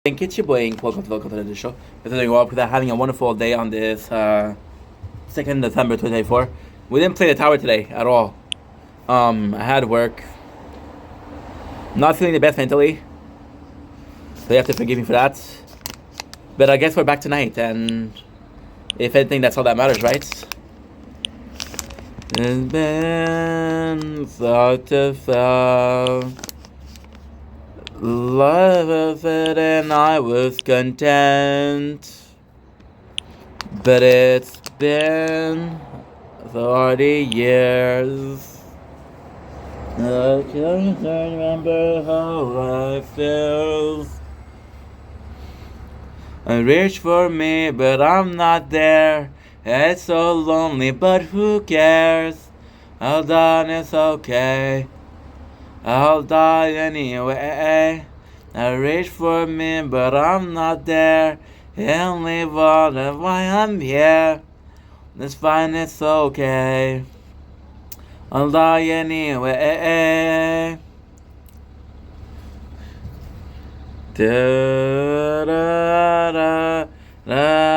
It's your boy Ink. Welcome to the show. If you're doing well, we're having a wonderful day on this 2nd December 2024. We didn't play the tower today at all. I had work. Not feeling the best mentally. So you have to forgive me for that. But I guess we're back tonight, and if anything, that's all that matters, right? It's been thought to fall. Love of it and I was content. But it's been 40 years. I can't remember how I feel. I reach for me, but I'm not there. It's so lonely, but who cares? Hold on, it's okay. I'll die anyway. I reach for me, but I'm not there. Only wonder why I'm here. It's fine, it's okay. I'll die anyway. Da, da, da, da.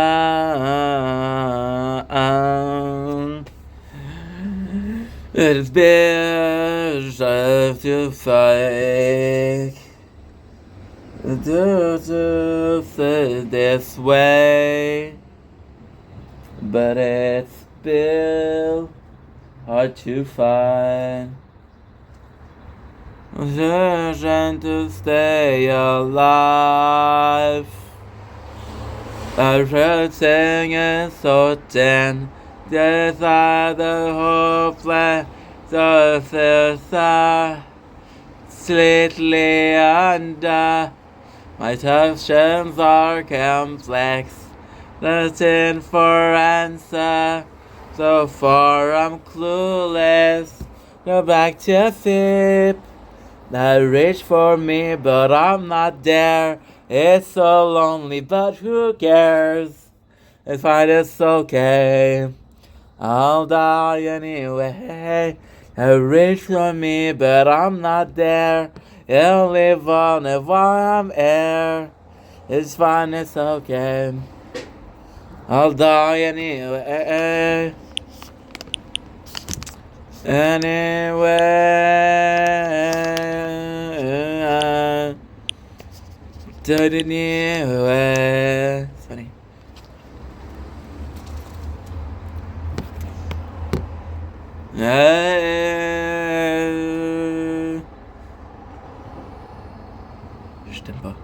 It's been tough to fight. To say this way, but it's still hard to find. Just trying to stay alive. Everything is so thin. There's either hopeless or there's slightly under. My questions are complex. Looking for answer. So far I'm clueless. Go back to sleep. I reach for me, but I'm not there. It's so lonely, but who cares? It's fine, it's okay. I'll die anyway. I reach for me, but I'm not there. You'll live on it while I'm here. It's fine, it's okay. I'll die anyway. Anyway. Anyway. It's funny. Stimmt pas.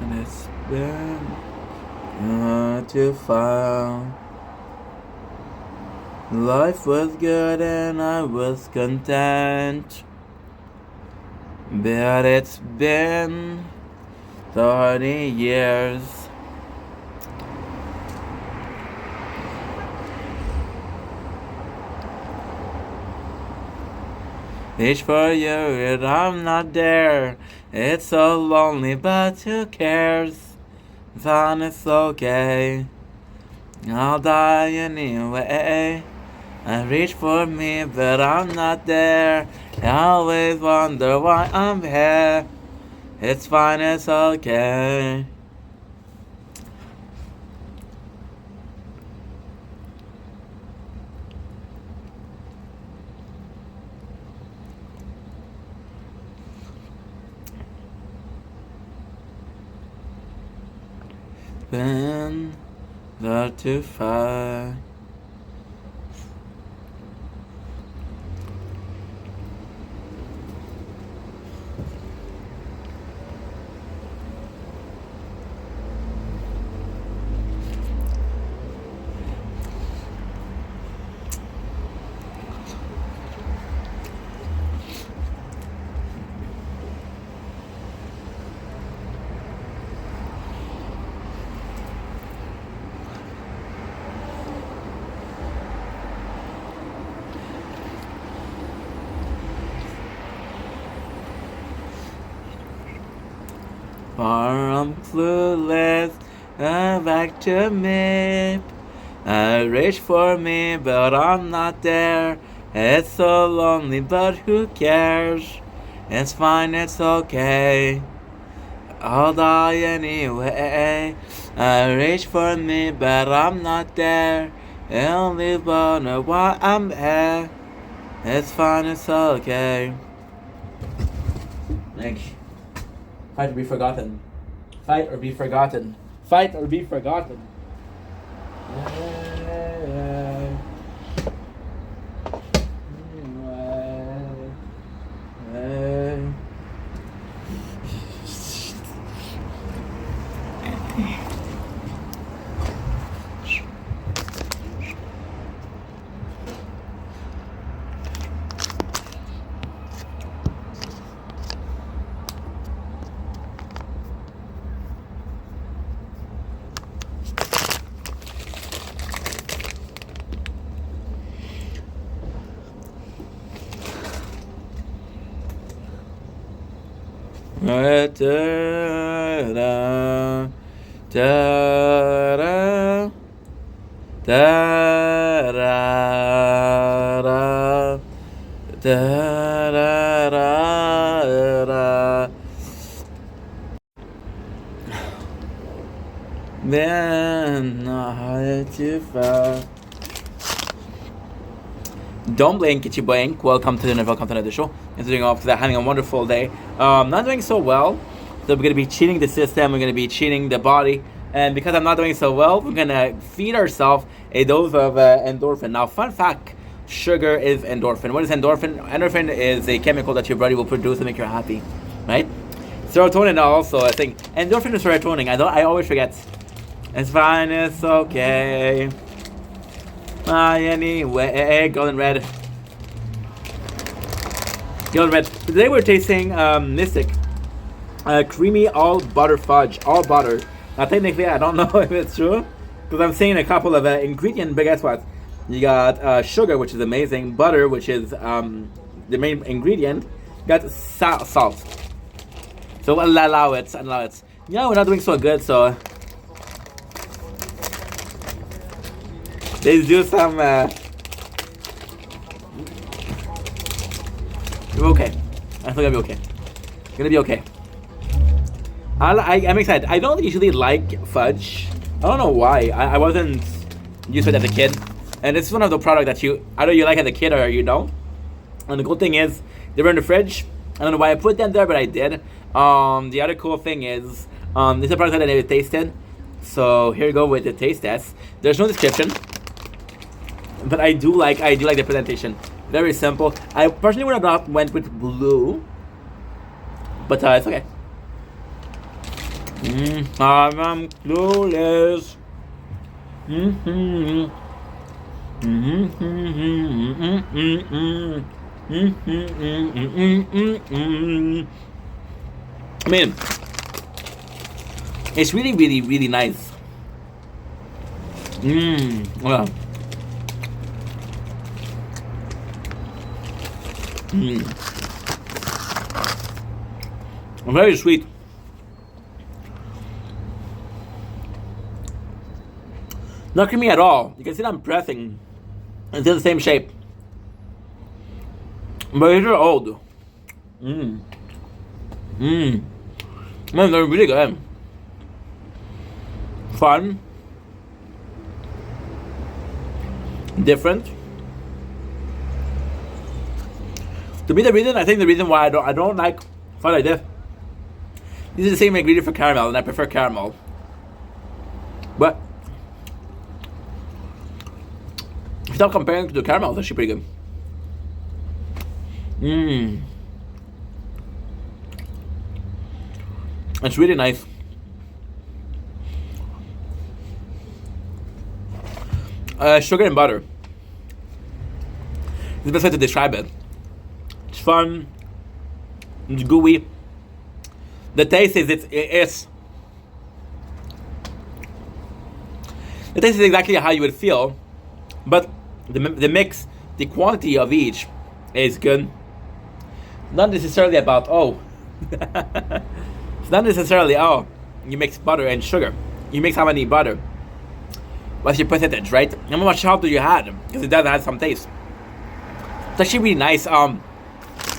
And it's been hard to find. Life was good and I was content. But it's been 30 years. Reach for you and I'm not there. It's so lonely, but who cares? Fine, it's okay. I'll die anyway. I reach for me, but I'm not there. I always wonder why I'm here. It's fine, it's okay. Been there to fight. far I'm clueless. Back to me. I reach for me, but I'm not there. It's so lonely, but who cares? It's fine, it's okay. I'll die anyway. I reach for me, but I'm not there. I only wonder why I'm here. It's fine, it's okay. Next. Fight or be forgotten. Fight or be forgotten. Fight or be forgotten. Da da da da da. Man, not too far. Don't blink, it's your blank. Welcome to another show. It's doing off because I'm having a wonderful day. Not doing so well, so we're gonna be cheating the system. We're gonna be cheating the body, and because I'm not doing so well, we're gonna feed ourselves a dose of endorphin. Now, fun fact: sugar is endorphin. What is endorphin? Endorphin is a chemical that your body will produce to make you happy, right? Serotonin also, I think. Endorphin is serotonin. I always forget. It's fine. It's okay. Anyway, golden red. Golden red. Today we're tasting Mystic. Creamy all butter fudge. All butter. Now technically I don't know if it's true, because I'm seeing a couple of ingredients, but guess what? You got sugar, which is amazing. Butter, which is the main ingredient. You got salt. So allow it. Yeah, we're not doing so good, so let's do some. We're okay. I think I'll be okay. Gonna be okay. I'm excited. I don't usually like fudge. I don't know why. I wasn't used to it as a kid, and it's one of the products that either you like as a kid or you don't. And the cool thing is they were in the fridge. I don't know why I put them there, but I did. The other cool thing is this is a product that I never tasted. So here you go with the taste test. There's no description, but I do like the presentation. Very simple. I personally would have not went with blue, but it's okay. I'm clueless. I mean, it's really, really, really nice. Well. Very sweet. Not creamy at all. You can see that I'm pressing. It's in the same shape. But these are old. Man, they're really good. Fun. Different. To me, I think the reason why I don't like fun like this. These are the same ingredient for caramel, and I prefer caramel. But stop comparing to the caramel. It's actually pretty good. It's really nice. Sugar and butter. It's the best way to describe it. It's fun. It's gooey. The taste is the taste is exactly how you would feel, but the mix, the quantity of each is good. Not necessarily about It's not necessarily, oh, you mix butter and sugar. You mix how many butter. What's your percentage, right? How much salt do you add? Because it does add some taste. It's actually really nice. I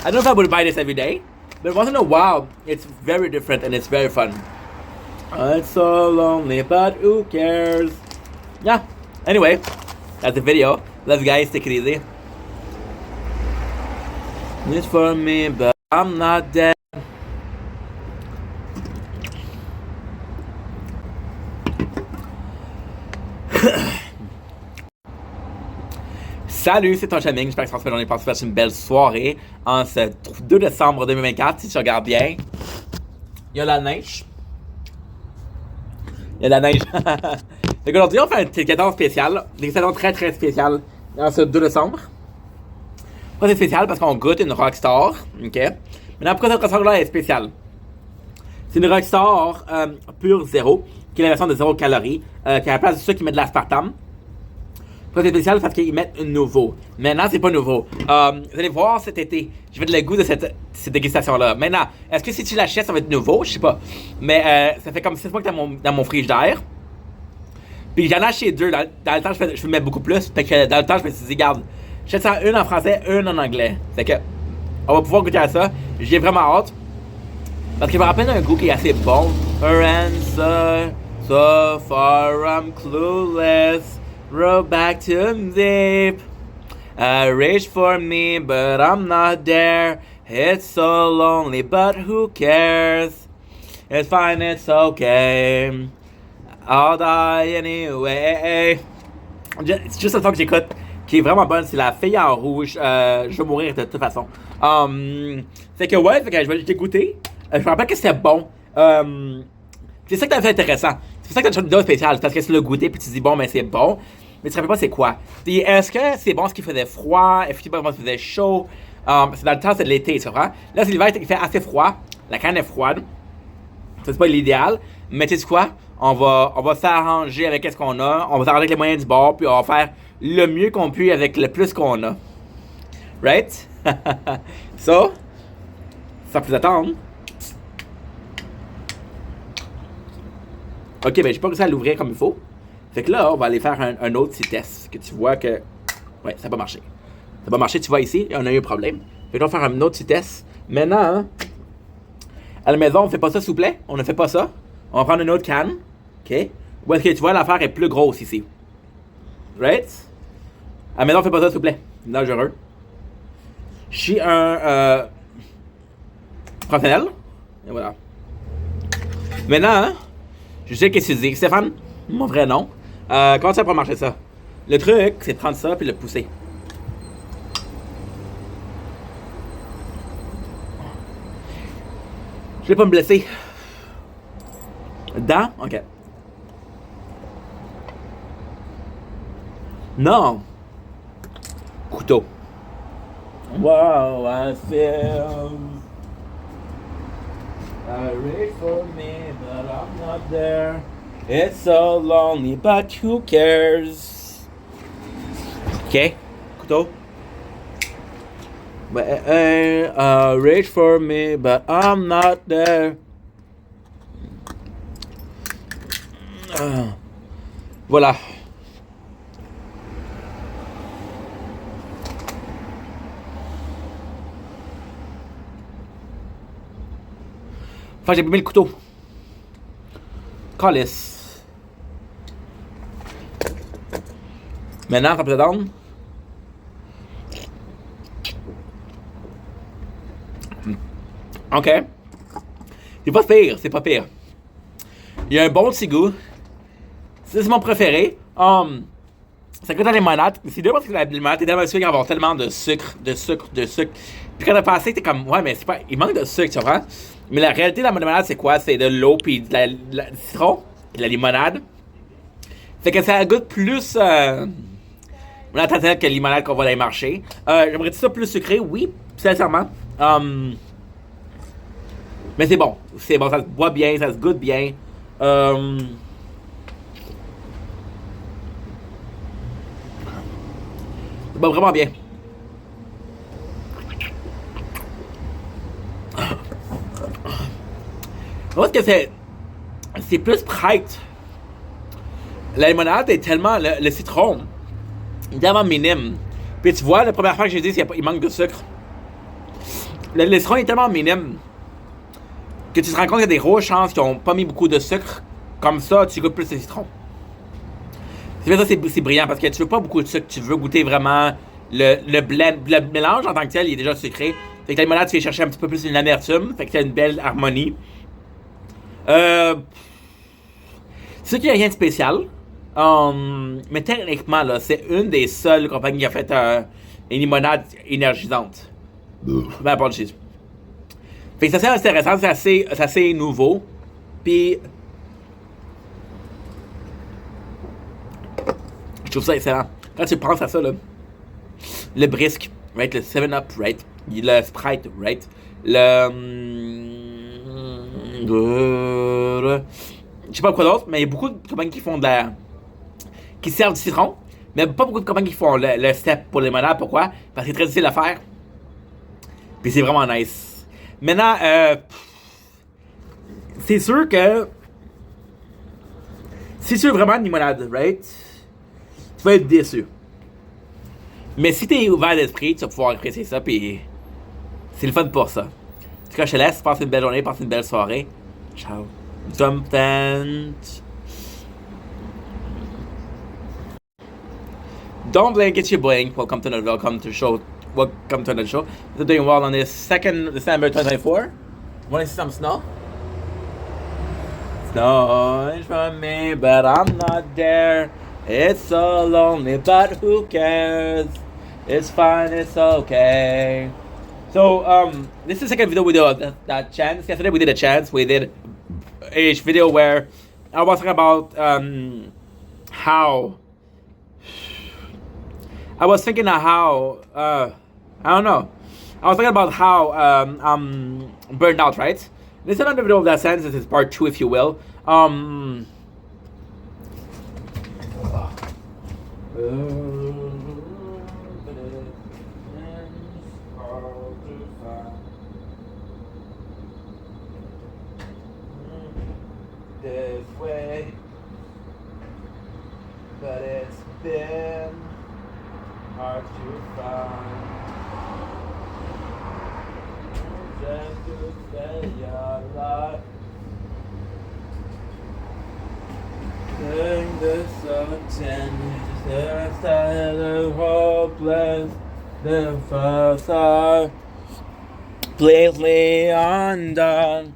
don't know if I would buy this every day, but once in a while, it's very different and it's very fun. It's so lonely, but who cares? Yeah. Anyway, that's the video. Love you guys. Take it easy. It's for me, but I'm not dead. Salut, c'est ton Chaming. J'espère que on est passé une belle soirée en ce 2 décembre 2024. Si tu regardes bien, il y a la neige. Il y a la neige. Donc aujourd'hui, on fait un tricaton spécial. Des tricaton très très spécial en ce 2 décembre. Pourquoi c'est spécial? Parce qu'on goûte une Rockstar. Ok? Maintenant, pourquoi cette Rockstar-là est spéciale? C'est une Rockstar pure zéro, qui est la version de 0 calories, qui a la place de ceux qui mettent de l'aspartame. Pourquoi c'est spécial? Parce qu'ils mettent un nouveau. Maintenant, c'est pas nouveau. Vous allez voir cet été, je vais te le goût de cette dégustation-là. Maintenant, est-ce que si tu l'achètes, ça va être nouveau? Je sais pas. Mais ça fait comme 6 mois que dans mon frigidaire. Puis j'en ai acheté 2. Dans le temps, je mets beaucoup plus. Fait que dans le temps, je me suis dit, regarde, j'achète ça une en français, une en anglais. Fait que, on va pouvoir goûter à ça. J'ai vraiment hâte. Parce que je me rappelle d'un goût qui est assez bon. Her answer, so far I'm clueless. Roll back to deep. Reach for me, but I'm not there. It's so lonely, but who cares? It's fine, it's okay. I'll die anyway. C'est juste une song que j'écoute qui est vraiment bonne. C'est la fille en rouge. Je vais mourir de toute façon. Fait que ouais, fait que je vais l'écouter. Je me rappelle que c'était bon. C'est ça qui t'a fait intéressant. C'est pour ça que t'as une vidéo spéciale. Parce que c'est le goûter, puis tu dis bon, mais c'est bon. Mais tu te rappelles pas c'est quoi. Puis est-ce que c'est bon ce qui faisait froid? Est-ce que c'est bon ce qui faisait chaud? C'est dans le temps, c'est de l'été, tu comprends? Là, c'est l'hiver, il fait assez froid. La canne est froide. C'est pas l'idéal. Mais tu sais quoi? On va s'arranger avec ce qu'on a. On va s'arranger avec les moyens du bord. Puis on va faire le mieux qu'on peut avec le plus qu'on a. Right? So, sans plus attendre. Ok, ben j'ai pas réussi à l'ouvrir comme il faut. Fait que là, on va aller faire un autre petit test. Que tu vois que. Ouais, ça n'a pas marché. Ça n'a pas marché, tu vois ici, on a eu un problème. Fait que on va faire un autre petit test. Maintenant, hein, à la maison, on fait pas ça, s'il vous plaît. On ne fait pas ça. On va prendre une autre canne. Ok? Où est-ce que tu vois, l'affaire est plus grosse ici. Right? À la maison, on fait pas ça, s'il vous plaît. C'est dangereux. Je suis un professionnel. Et voilà. Maintenant, hein, je sais qu'est-ce que tu dis. Stéphane, mon vrai nom. Comment ça peut marcher ça? Le truc, c'est de prendre ça puis le pousser. Je vais pas me blesser. Dedans? Ok. Non. Couteau. Wow, I feel. I reach for me, but I'm not there. It's so lonely, but who cares? Ok, couteau. But reach for me, but I'm not there. Voilà. Enfin, j'ai mis le couteau. Calice. Maintenant, ça peut attendre. Ok. C'est pas pire, c'est pas pire. Il y a un bon petit goût. C'est mon préféré. Ça goûte à la limonade. C'est dur parce que la limonade est tellement sucre, avoir tellement de sucre. Puis quand t'as passé, t'es comme, ouais, mais c'est pas. Il manque de sucre, tu comprends? Mais la réalité de la limonade, c'est quoi? C'est de l'eau, puis du citron, et de la limonade. Fait que ça goûte plus. On attend que la limonade qu'on va dans les marchés. J'aimerais ça plus sucré, oui, sincèrement. Mais c'est bon, ça se boit bien, ça se goûte bien. Ça va vraiment bien. L'autre que c'est plus prête. La limonade est tellement, le citron est tellement minime. Puis tu vois, la première fois que j'ai dit qu'il manque de sucre. Le citron est tellement minime que tu te rends compte qu'il y a des grosses chances qu'ils n'ont pas mis beaucoup de sucre. Comme ça, tu goûtes plus le citron. C'est ça, c'est brillant parce que tu veux pas beaucoup de sucre, tu veux goûter vraiment le blend. Le mélange en tant que tel, il est déjà sucré. Fait que la limonade, tu viens chercher un petit peu plus une amertume. Fait que t'as une belle harmonie. C'est sûr qu'il n'y a rien de spécial. Mais techniquement, là, c'est une des seules compagnies qui a fait une limonade énergisante. Ben, pas de cheese. Fait que c'est assez intéressant, c'est assez nouveau. Puis, je trouve ça excellent. Quand tu penses à ça, là, le brisque, right, le 7-Up, right, le Sprite, right, je sais pas quoi d'autre, mais il y a beaucoup de compagnies qui font qui servent du citron, mais pas beaucoup de compagnies qui font le step pour les limonade. Pourquoi? Parce que c'est très difficile à faire. Puis c'est vraiment nice. Maintenant, c'est sûr que si tu veux vraiment une limonade, right, tu vas être déçu. Mais si t'es ouvert d'esprit, tu vas pouvoir apprécier ça, puis c'est le fun pour ça. En tout cas, je te laisse, passe une belle journée, passe une belle soirée. Ciao. Don't blink, it's your blink. Welcome to the show. Welcome to the show. We're doing well on this 2nd December 2024. Want to see some snow? Snowing from me, but I'm not there. It's so lonely, but who cares? It's fine, it's okay. So, this is the second video we did that chance. Yesterday we did a chance. We did a video where I was talking about how I was thinking of how I don't know. I was thinking about how I'm burned out, right? This is another video of that sense. This is part 2, if you will. This way, but it's been hard to find. Just to stay alive. Sing this so tender, instead of hopeless, the first are completely undone.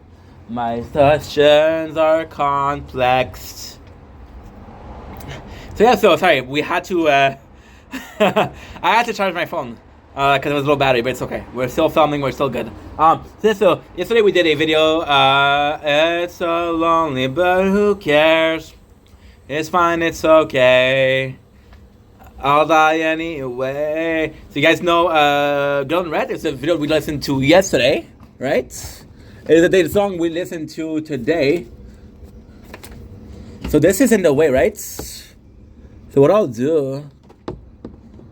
My questions are complex. So yeah, so sorry, we had to, I had to charge my phone, because it was low battery, but it's okay. We're still filming, we're still good. So yesterday we did a video, it's so lonely, but who cares? It's fine, it's okay. I'll die anyway. So you guys know, Girl in Red is a video we listened to yesterday, right? It's the song we listened to today. So this is in the way, right? So what I'll do,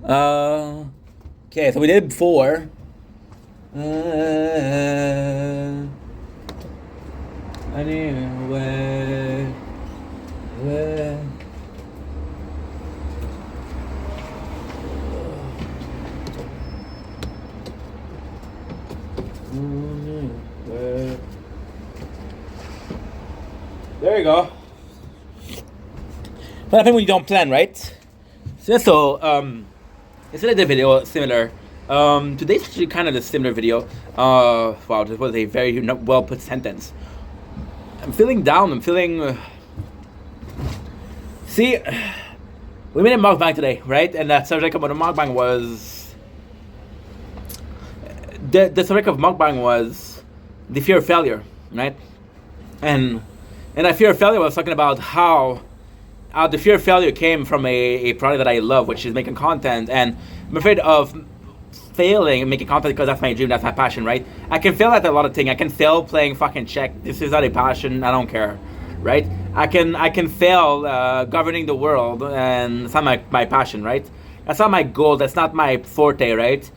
okay, so we did it before. Anyway, there you go. What happens when you don't plan, right? So instead of the video similar, today's actually kind of a similar video. Wow, this was a very well put sentence. I'm feeling down. I'm feeling. See, we made a mukbang today, right? And the subject of the mukbang was the subject of mukbang was the fear of failure, right? And that fear of failure was talking about how the fear of failure came from a product that I love, which is making content, and I'm afraid of failing and making content because that's my dream, that's my passion, right? I can fail at a lot of things. I can fail playing fucking check. This is not a passion. I don't care, right? I can fail governing the world, and it's not my passion, right? That's not my goal. That's not my forte, right?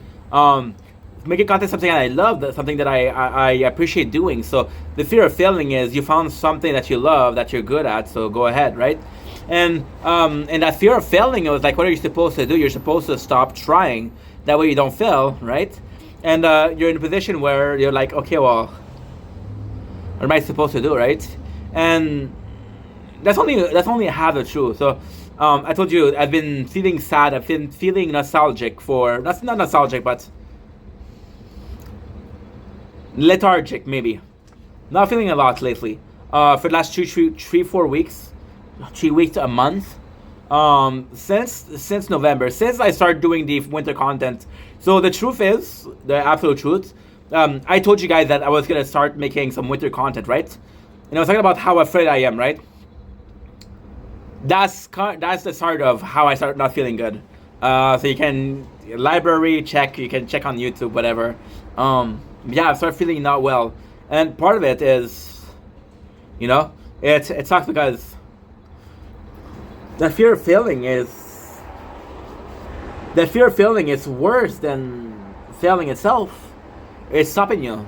making content is something that I love, that's something that I appreciate doing. So the fear of failing is you found something that you love, that you're good at, so go ahead, right? And that fear of failing, it was like, what are you supposed to do? You're supposed to stop trying. That way you don't fail, right? And you're in a position where you're like, okay, well, what am I supposed to do, right? And that's only half the truth. So I told you I've been feeling sad. I've been feeling nostalgic for, that's not nostalgic, but lethargic maybe. Not feeling a lot lately. For the last 4 weeks, 3 weeks to a month. Since November, since I started doing the winter content. So the truth is, the absolute truth, I told you guys that I was gonna start making some winter content, right? And I was talking about how afraid I am, right? That's the start of how I started not feeling good. So you can library check, you can check on YouTube, whatever. Yeah, I started feeling not well, and part of it is, it sucks because the fear of failing is worse than failing itself. It's stopping you.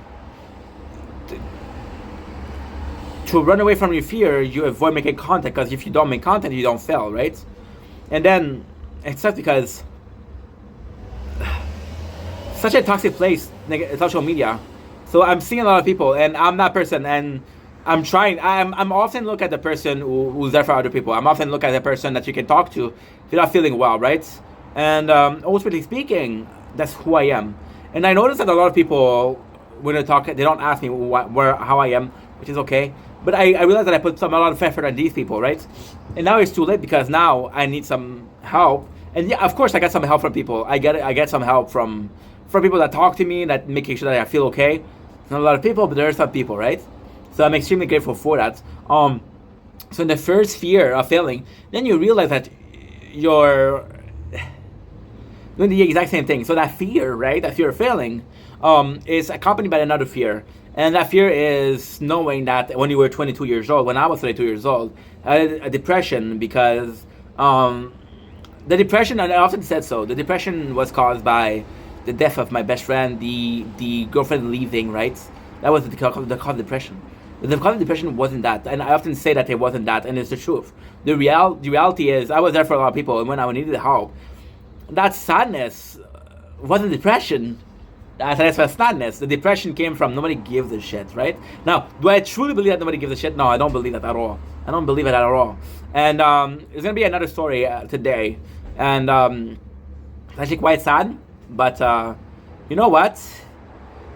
To run away from your fear, you avoid making content, because if you don't make content, you don't fail, right? And then it sucks because such a toxic place, social media. So I'm seeing a lot of people, and I'm that person, and I'm often look at the person who's there for other people. I'm often look at the person that you can talk to if you're not feeling well, right? And ultimately speaking, that's who I am. And I notice that a lot of people, when they talk, they don't ask me how I am, which is okay. But I realize that I put a lot of effort on these people, right? And now it's too late, because now I need some help. And yeah, of course I get some help from people. I get some help from people that talk to me, that making sure that I feel okay. Not a lot of people, but there are some people, right? So I'm extremely grateful for that. So in the first fear of failing, then you realize that you're doing the exact same thing. So that fear, right, that fear of failing, is accompanied by another fear. And that fear is knowing that when you were 22 years old, when I was 22 years old, I had a depression, because the depression, and I often said so, the depression was caused by the death of my best friend, the girlfriend leaving, right? That was the cause of depression. The cause of depression wasn't that, and I often say that it wasn't that, and it's the truth. The reality is, I was there for a lot of people, and when I needed help, that sadness wasn't depression. That was sadness. The depression came from nobody gives a shit, right? Now, do I truly believe that nobody gives a shit? No, I don't believe that at all. I don't believe it at all. And it's gonna be another story today, and it's actually quite sad. But you know what?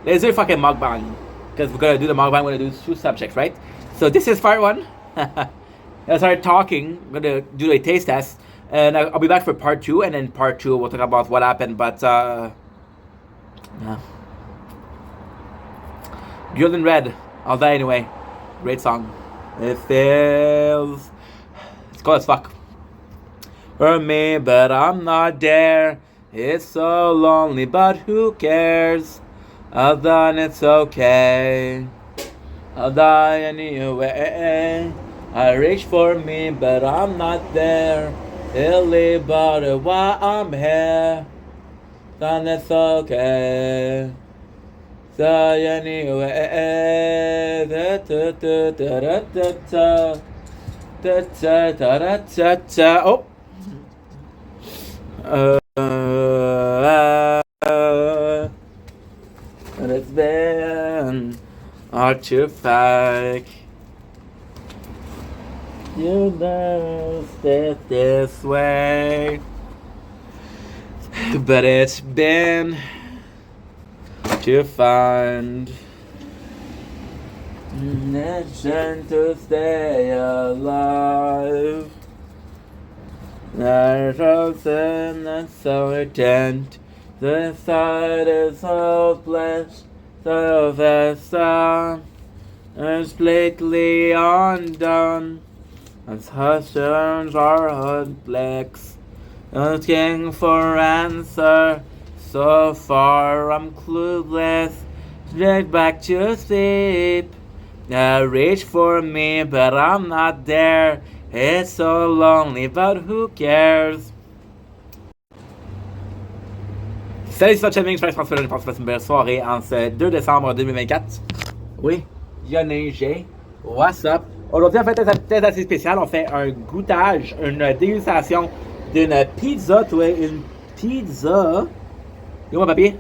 Let's do a fucking mukbang, because we're gonna do the mukbang. We're gonna do 2 subjects, right? So this is part 1. Let's start talking. I'm gonna do a taste test, and I'll be back for part 2. And then part 2 we'll talk about what happened. But yeah, Girl in Red, I'll die anyway. Great song. It feels, it's cold as fuck for me, but I'm not there. It's so lonely, but who cares? I'll die, it's okay. I'll die anyway. I reach for me, but I'm not there. It'll leave but while I'm here. Then it's okay. So anyway, oh. And it's been hard to fight. You know, stay this way. But it's been to find mission to stay alive. There's something that's so urgent. The side is hopeless, so the sun is completely undone. As husbands are hopeless, looking for answer. So far I'm clueless, straight back to sleep. I reach for me, but I'm not there. It's so lonely, but who cares? Salut, c'est Cheming, je pense que je pense que c'est une belle soirée en ce 2 décembre 2024. Oui, il y a neigé. What's up? Aujourd'hui, en fait, peut-être assez spécial. On fait un goûtage, une dégustation d'une pizza, toi. Une pizza. Il est où mon papier?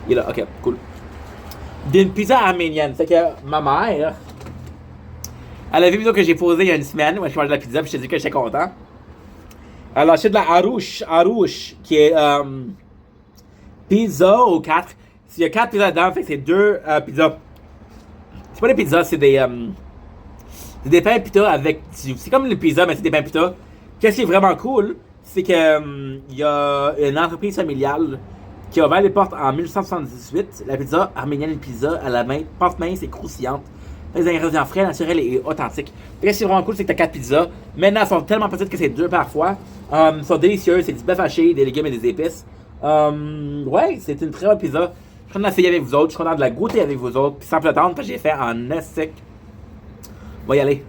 Il est là, ok, cool. D'une pizza arménienne. C'est que ma mère, elle a vu une vidéo que j'ai posée il y a une semaine où je mangeais de la pizza, puis je t'ai dit que j'étais content. Elle a acheté de la Arouche, qui est pizza aux 4. S'il y a 4 pizzas dedans, fait que c'est 2 pizzas. C'est pas des pizzas, c'est des pains pita avec du. C'est comme une pizza, mais c'est des pains pita. Qu'est-ce qui est vraiment cool, c'est que il y a une entreprise familiale qui a ouvert les portes en 1978. La pizza arménienne pizza à la main, pâte mince et croustillante. Les ingrédients frais, naturels et authentiques. Qu'est-ce qui est vraiment cool, c'est que t'as 4 pizzas. Maintenant, elles sont tellement petites que c'est 2 par fois. Elles sont délicieuses, c'est du bœuf haché, des légumes et des épices. Ouais, c'est une très bonne pizza. Je suis content d'essayer avec vous autres, je suis content de la goûter avec vous autres. Puis sans plus attendre, parce que j'ai fait en estick. On va y aller.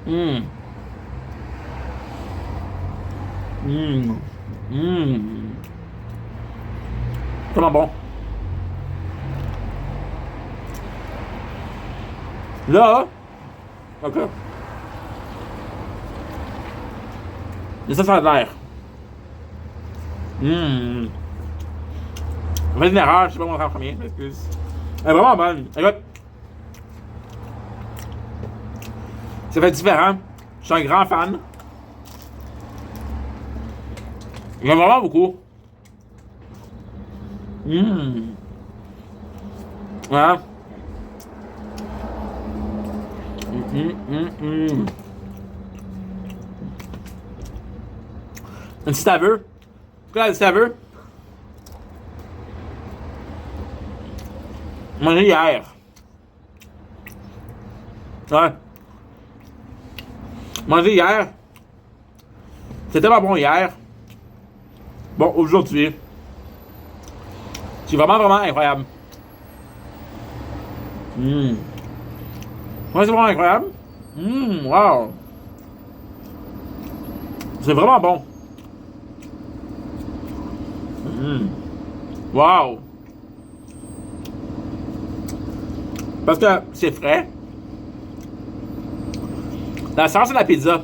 Hum. Hum. Hum. Comment bon. Là, ok. Mais ça a l'air. J'ai fait une erreur, je sais pas mon faire en premier, excuse. Elle est vraiment bonne. Écoute, ça fait différent. Je suis un grand fan. J'aime vraiment beaucoup. Ouais. Un petit saveur. Quoi, le saveur? Mangé hier. Ouais. Mangé hier. C'était tellement bon hier. Bon, aujourd'hui. C'est vraiment, vraiment incroyable. Ouais, c'est vraiment incroyable. Wow. C'est vraiment bon. Wow. Parce que c'est frais. La sauce de la pizza.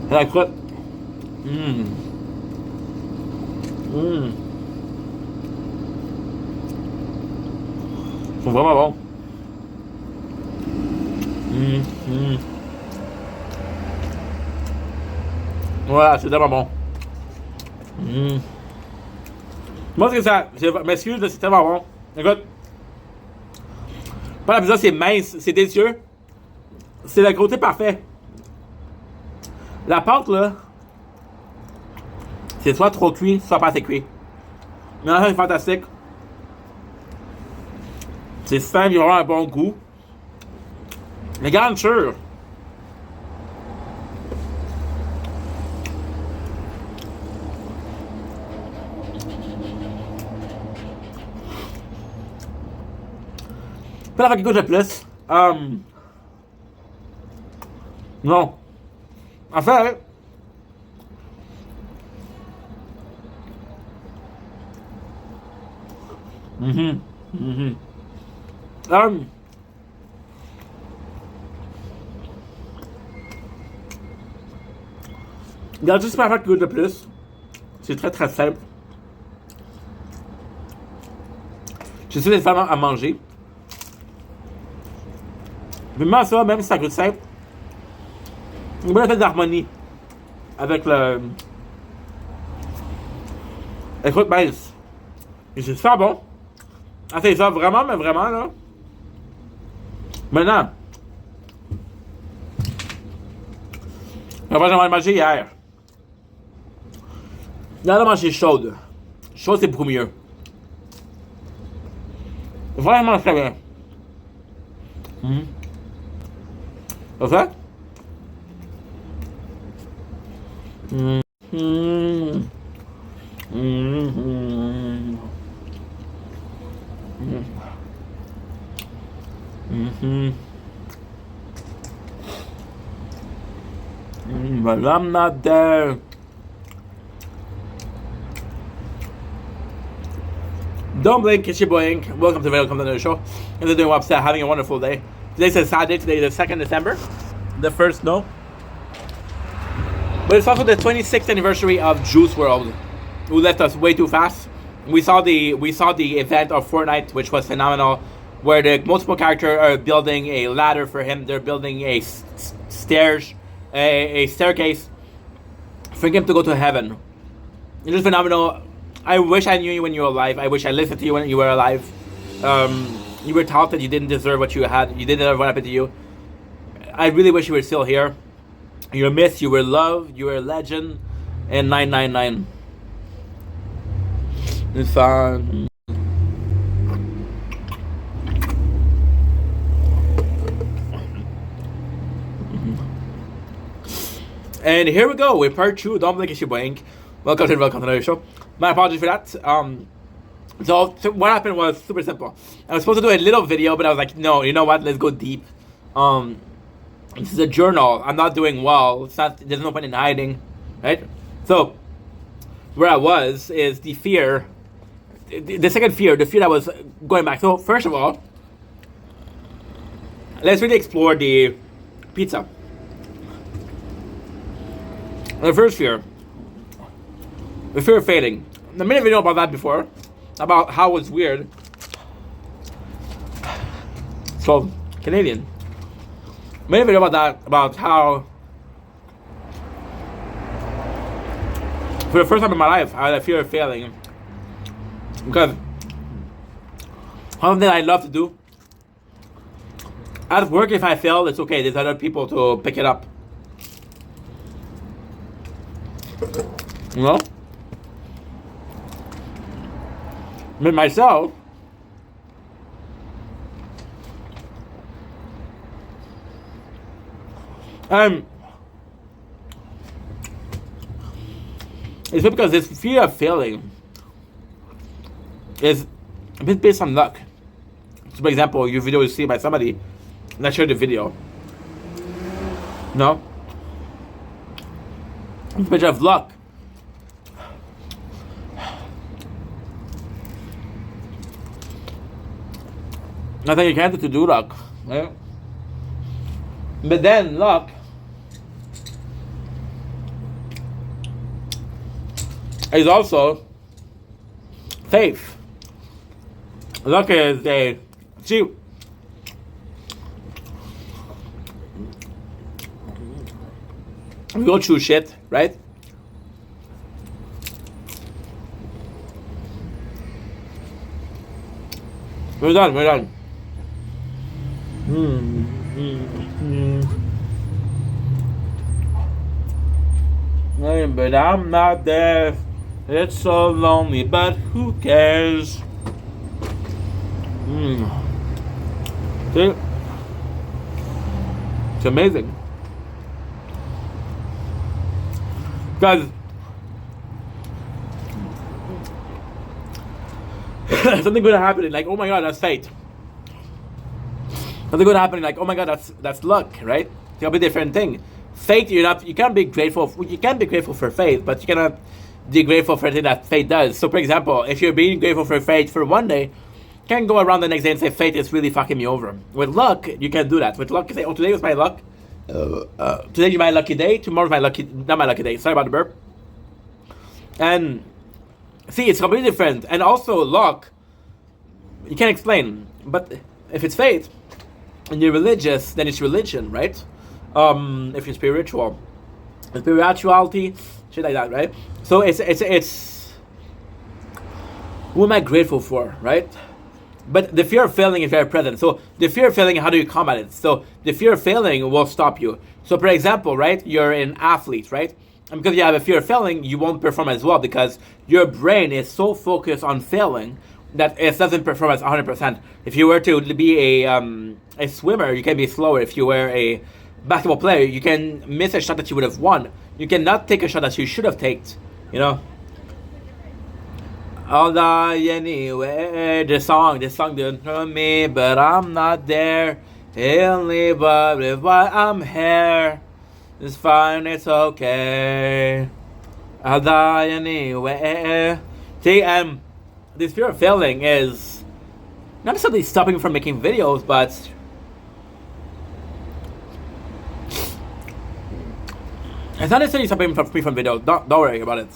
C'est la croûte. Ils sont vraiment bons. Voilà, c'est tellement bon. Moi, c'est que ça. M'excuse, c'est tellement bon. Écoute. Pas la pizza, c'est mince, c'est délicieux. C'est le côté parfait. La pâte, là, c'est soit trop cuit, soit pas assez cuit. Mais là, c'est fantastique. C'est simple, il y aura un bon goût. Les garnitures. Pas la qui goûte le plus. Non. En fait, regarde juste pas qui goûte le plus. C'est très très simple. Je suis les femmes à manger. Mais même ça, même si ça goûte simple, une bonne effet d'harmonie avec le. Écoute, mince. Et c'est super bon. Ah, c'est ça, vraiment, mais vraiment, là. Maintenant. Après, j'en ai mangé hier. Là, on a mangé chaude. Chaude, c'est beaucoup mieux. Vraiment très bien. Ça fait? But I'm not there. Don't blink, it's your boy Ink. Welcome to the show. And they're doing upset, having a wonderful day. Today's a Saturday, today is the 2nd December. The first no. But it's also the 26th anniversary of Juice WRLD, who left us way too fast. We saw the event of Fortnite, which was phenomenal, where the multiple characters are building a ladder for him. They're building a staircase for him to go to heaven. It was phenomenal. I wish I knew you when you were alive. I wish I listened to you when you were alive. You were taught that you didn't deserve what you had. You didn't deserve what happened to you. I really wish you were still here. You're missed. You were loved. You were a legend. And 999. It's fun. And here we go with part 2. Don't blink, it's your boy Ink. Welcome to the show. My apologies for that. So what happened was super simple. I was supposed to do a little video, but I was like, no, you know what? Let's go deep. This is a journal. I'm not doing well. It's not. There's no point in hiding, right? So where I was is the fear. The second fear, the fear that was going back. So first of all, let's really explore the pizza. The first fear. The fear of failing. I made a video about that before, about how it's weird. So, Canadian. I made a video about that, about how for the first time in my life, I had a fear of failing. Because something I love to do. At work, if I fail, it's okay. There's other people to pick it up. You know? With myself, it's because this fear of failing is a bit based on luck. So, for example, your video is seen by somebody, and I share the video. No? It's a picture of luck. Nothing you can do to do luck, right? But then luck is also faith. Luck is a see. We go through shit, right? We're done. But I'm not there. It's so lonely, but who cares? See? It's amazing. Because something good happening, like, oh my god, that's fate. Something good happening, like, oh my god, that's luck, right? It's a bit different thing. Fate, you can't be grateful. You can be grateful for fate, but you cannot be grateful for anything that fate does. So, for example, if you're being grateful for fate for one day, you can't go around the next day and say fate is really fucking me over. With luck, you can do that. With luck, you say, oh, today was my luck. Today's my lucky day. Tomorrow's not my lucky day. Sorry about the burp. And see, it's completely different. And also, luck, you can't explain. But if it's fate, and you're religious, then it's religion, right? If you're spiritual, spirituality, shit like that, right? So it's who am I grateful for, right? But the fear of failing is very present. So the fear of failing, how do you combat it? So the fear of failing will stop you. So for example, right, you're an athlete, right? And because you have a fear of failing, you won't perform as well because your brain is so focused on failing that it doesn't perform as 100%. If you were to be a swimmer, you can be slower. If you were a basketball player, you can miss a shot that you would have won. You cannot take a shot that you should have taken, you know? I'll die anyway. This song didn't hurt me, but I'm not there. Only but if I'm here. It's fine, it's okay. I'll die anyway. See, this fear of failing is not necessarily stopping me from making videos, but it's not necessarily stopping me from videos. Don't worry about it.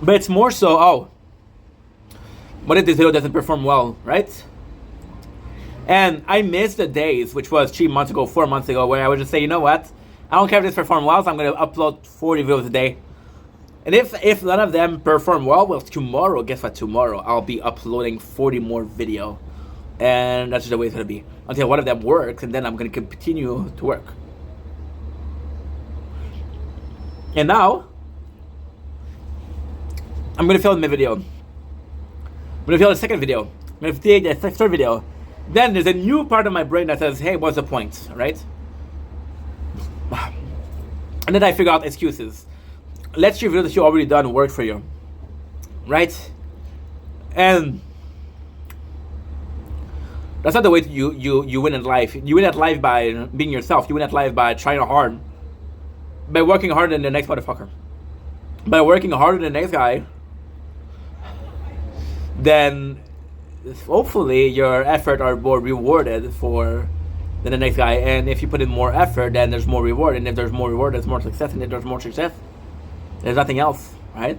But it's more so, oh, what if this video doesn't perform well, right? And I miss the days, which was 3 months ago, 4 months ago, where I would just say, you know what? I don't care if this performs well, so I'm going to upload 40 videos a day. And if none of them perform well, tomorrow, guess what? Tomorrow, I'll be uploading 40 more video. And that's just the way it's going to be. Until one of them works, and then I'm going to continue to work. And now, I'm going to film my video. I'm going to film the second video. I'm going to film the third video. Then there's a new part of my brain that says, hey, what's the point, right? And then I figure out excuses. Let's reveal that you already done work for you, right? And that's not the way you win at life. You win at life by being yourself. You win at life by trying hard, by working harder than the next motherfucker, by working harder than the next guy. Then hopefully your effort are more rewarded than the next guy. And if you put in more effort, then there's more reward. And if there's more reward, there's more success. And if there's more success, there's nothing else, right?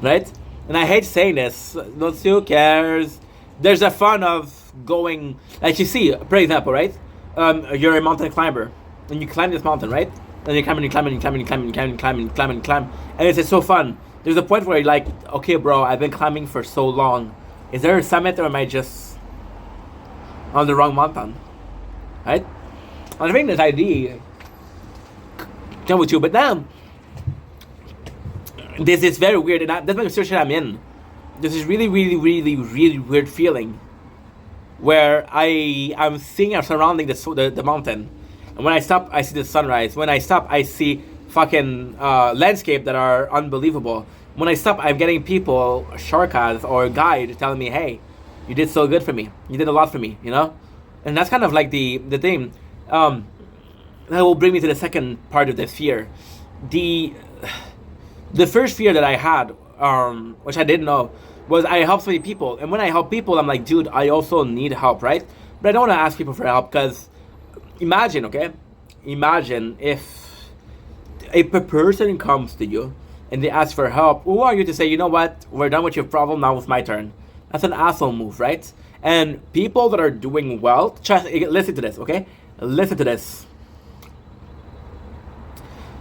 Right? And I hate saying this. No, who cares? There's a fun of going, like you see, for example, right? You're a mountain climber, and you climb this mountain, right? And you climb and you climb and you climb and you climb and you climb and you climb and you climb and you climb, and it's so fun. There's a point where you're like, okay, bro, I've been climbing for so long. Is there a summit, or am I just on the wrong mountain? Right? I think this idea come with you, but now this is very weird, and that's the situation I'm in. This is really weird feeling where I'm seeing or surrounding the mountain, and when I stop, I see the sunrise. When I stop, I see fucking landscape that are unbelievable. When I stop, I'm getting people, sharkas or guide, telling me, hey, you did so good for me. You did a lot for me, you know? And that's kind of like the thing. That will bring me to the second part of the fear. The first fear that I had, which I didn't know, was I help so many people. And when I help people, I'm like, dude, I also need help, right? But I don't want to ask people for help, because imagine, okay? Imagine if a person comes to you and they ask for help. Who are you to say, you know what? We're done with your problem, now it's my turn. That's an asshole move, right? And people that are doing well, listen to this, okay? Listen to this.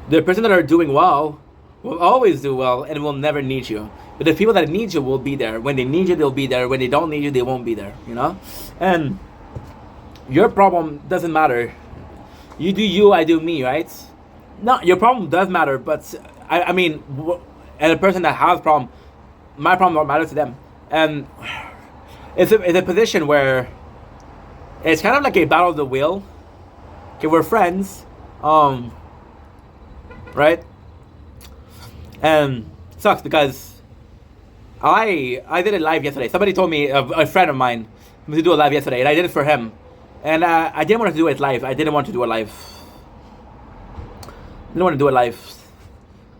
The person that are doing well will always do well and will never need you. But the people that need you will be there. When they need you, they'll be there. When they don't need you, they won't be there, you know? And your problem doesn't matter. You do you, I do me, right? No, your problem does matter, but I mean, and a person that has a problem, my problem don't matter to them. And it's a position where it's kind of like a battle of the will. Okay, we're friends, right? And it sucks because I did a live yesterday. Somebody told me, a friend of mine, to do a live yesterday, and I did it for him. And I didn't want to do it live. I didn't want to do it live.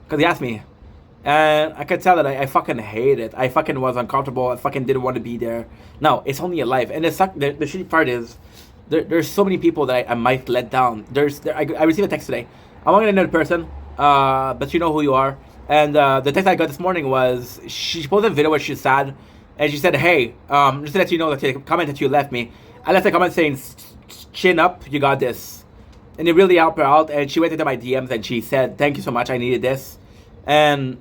Because he asked me. And I could tell that I fucking hate it. I fucking was uncomfortable. I fucking didn't want to be there. No, it's only a live. And the shitty part is, there's so many people that I might let down. I received a text today. I'm not going to know the person, but you know who you are. And the text I got this morning was, she posted a video where she's sad. And she said, hey, just to let you know that the comment that you left me, I left a comment saying, chin up, you got this. And it really helped her out. And she went into my DMs and she said, thank you so much, I needed this. And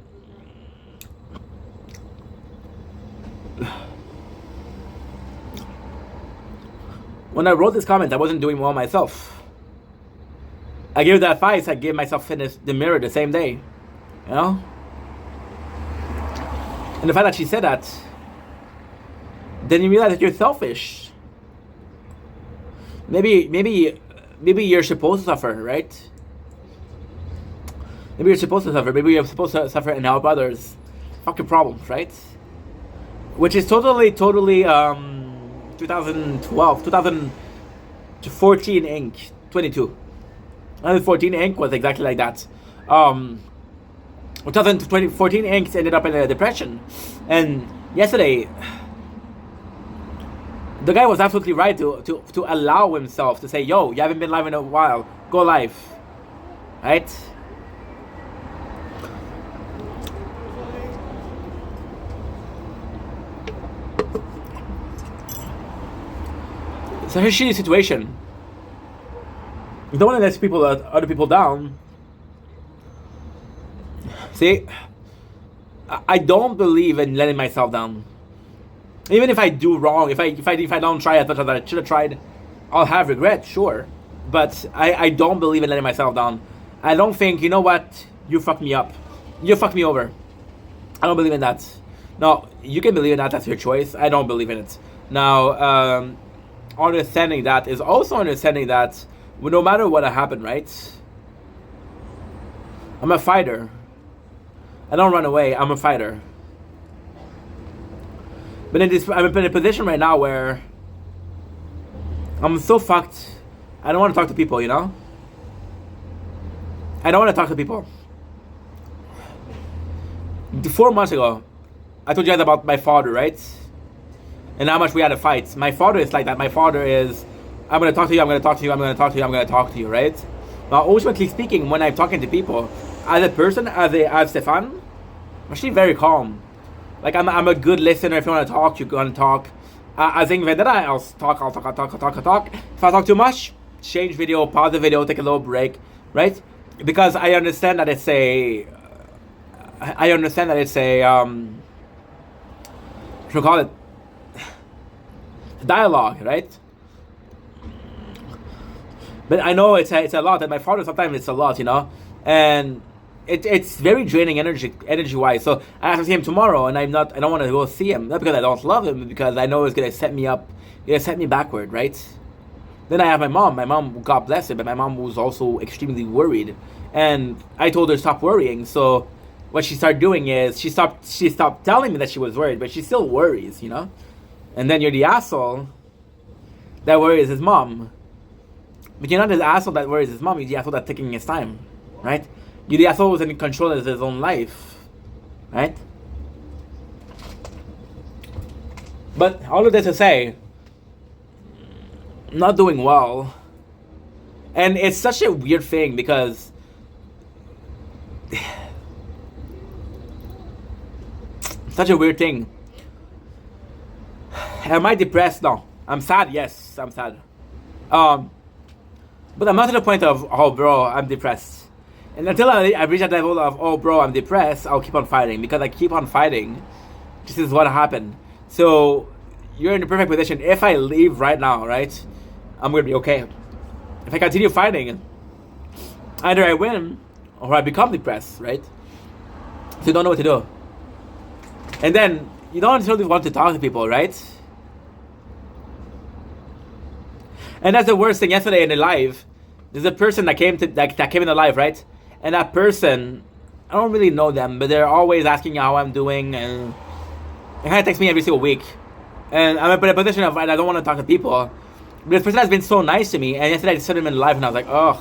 when I wrote this comment, I wasn't doing well myself. I gave the advice, I gave myself in the mirror the same day. You know? And the fact that she said that, then you realize that you're selfish. Maybe you're supposed to suffer, right? Maybe you're supposed to suffer. Maybe you're supposed to suffer and help others. Fucking problems, right? Which is totally 2012, 2014 Inc. 22. And 14 Inc. was exactly like that. 2014 Inc. ended up in a depression. And yesterday, the guy was absolutely right to allow himself to say, yo, you haven't been live in a while. Go live. Right? It's a shitty situation. You don't want to let people, other people down. See, I don't believe in letting myself down. Even if I do wrong, if I don't try as much as I should have tried, I'll have regret, sure. But I don't believe in letting myself down. I don't think, you know what, you fucked me up. You fucked me over. I don't believe in that. No, you can believe in that, that's your choice. I don't believe in it. Now, understanding that is also understanding that no matter what happened, right? I'm a fighter. I don't run away, I'm a fighter. But I'm in a position right now where I'm so fucked. I don't want to talk to people, you know? I don't want to talk to people. 4 months ago, I told you guys about my father, right? And how much we had a fight. My father is like that. My father is, I'm going to talk to you, I'm going to talk to you, I'm going to talk to you, I'm going to talk to you, right? Now, ultimately speaking, when I'm talking to people, as a person, as Stefan, I'm actually very calm. Like, I'm a good listener. If you want to talk, you're going to talk. As in Vendetta, I'll talk. If I talk too much, change video, pause the video, take a little break, right? Because I understand that it's a, what do you call it? Dialogue, right? But I know it's a lot, and my father sometimes it's a lot, you know? And it's very draining energy wise. So I have to see him tomorrow, and I don't want to go see him, not because I don't love him, but because I know it's gonna set me up, set me backward, right? Then I have my mom. My mom, God bless her, but my mom was also extremely worried, and I told her stop worrying. So what she started doing is she stopped telling me that she was worried, but she still worries, you know. And then you're the asshole that worries his mom, but you're not the asshole that worries his mom. You're the asshole that's taking his time, right? You're the asshole who's in control of his own life, right? But all of this to say, I'm not doing well. And it's such a weird thing because such a weird thing. Am I depressed? No. I'm sad? Yes, I'm sad. But I'm not to the point of, oh bro, I'm depressed. And until I reach that level of, oh bro, I'm depressed, I'll keep on fighting. Because I keep on fighting, this is what happened. So, you're in the perfect position. If I leave right now, right, I'm going to be okay. If I continue fighting, either I win, or I become depressed, right? So you don't know what to do. And then, you don't necessarily want to talk to people, right? And that's the worst thing. Yesterday in the live, there's a person that came in the live, right? And that person, I don't really know them, but they're always asking how I'm doing, and they kind of text me every single week. And I'm in a position of I don't want to talk to people. But this person has been so nice to me, and yesterday I just saw him in live, and I was like, ugh.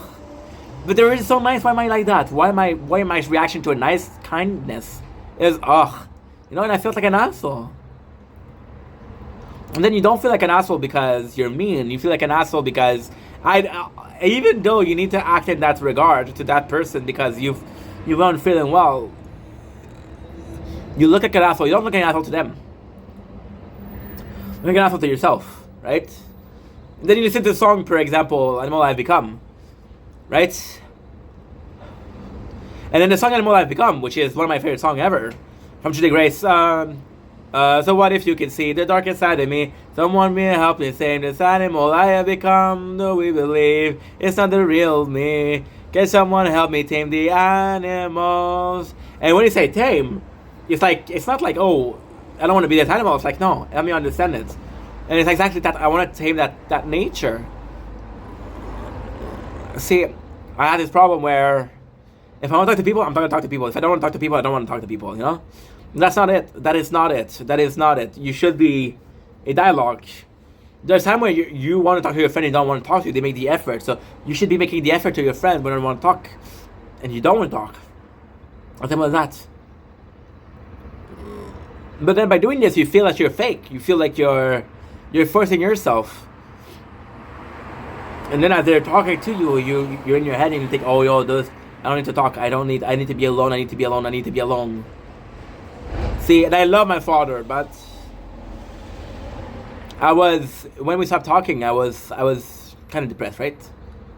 But they're really so nice. Why am I like that? Why my reaction to a nice kindness is ugh, you know? And I felt like an asshole. And then you don't feel like an asshole because you're mean. You feel like an asshole because even though you need to act in that regard to that person because you weren't feeling well, you look like an asshole. You don't look like an asshole to them. You look like an asshole to yourself, right? And then you listen to the song, for example, Animal I've Become, right? And then the song Animal I've Become, which is one of my favorite songs ever, from Judy Grace. So what if you can see the darkest side of me? Someone will help me save this animal I have become. Do we believe it's not the real me? Can someone help me tame the animals? And when you say tame, it's not like, oh, I don't want to be this animal. It's like, no, let me understand it. And it's exactly that. I want to tame that nature. See, I had this problem where if I want to talk to people, I'm going to talk to people. If I don't want to talk to people, I don't want to talk to people, you know? That's not it. That is not it. That is not it. You should be a dialogue. There's time where you want to talk to your friend and don't want to talk to you. They make the effort, so you should be making the effort to your friend when they want to talk, and you don't want to talk. What was that? But then by doing this, you feel that you're fake. You feel like you're forcing yourself. And then as they're talking to you, you're in your head and you think, oh, yo, I don't need to talk. I need to be alone. I need to be alone. I need to be alone. See, and I love my father, but when we stopped talking, I was kind of depressed, right?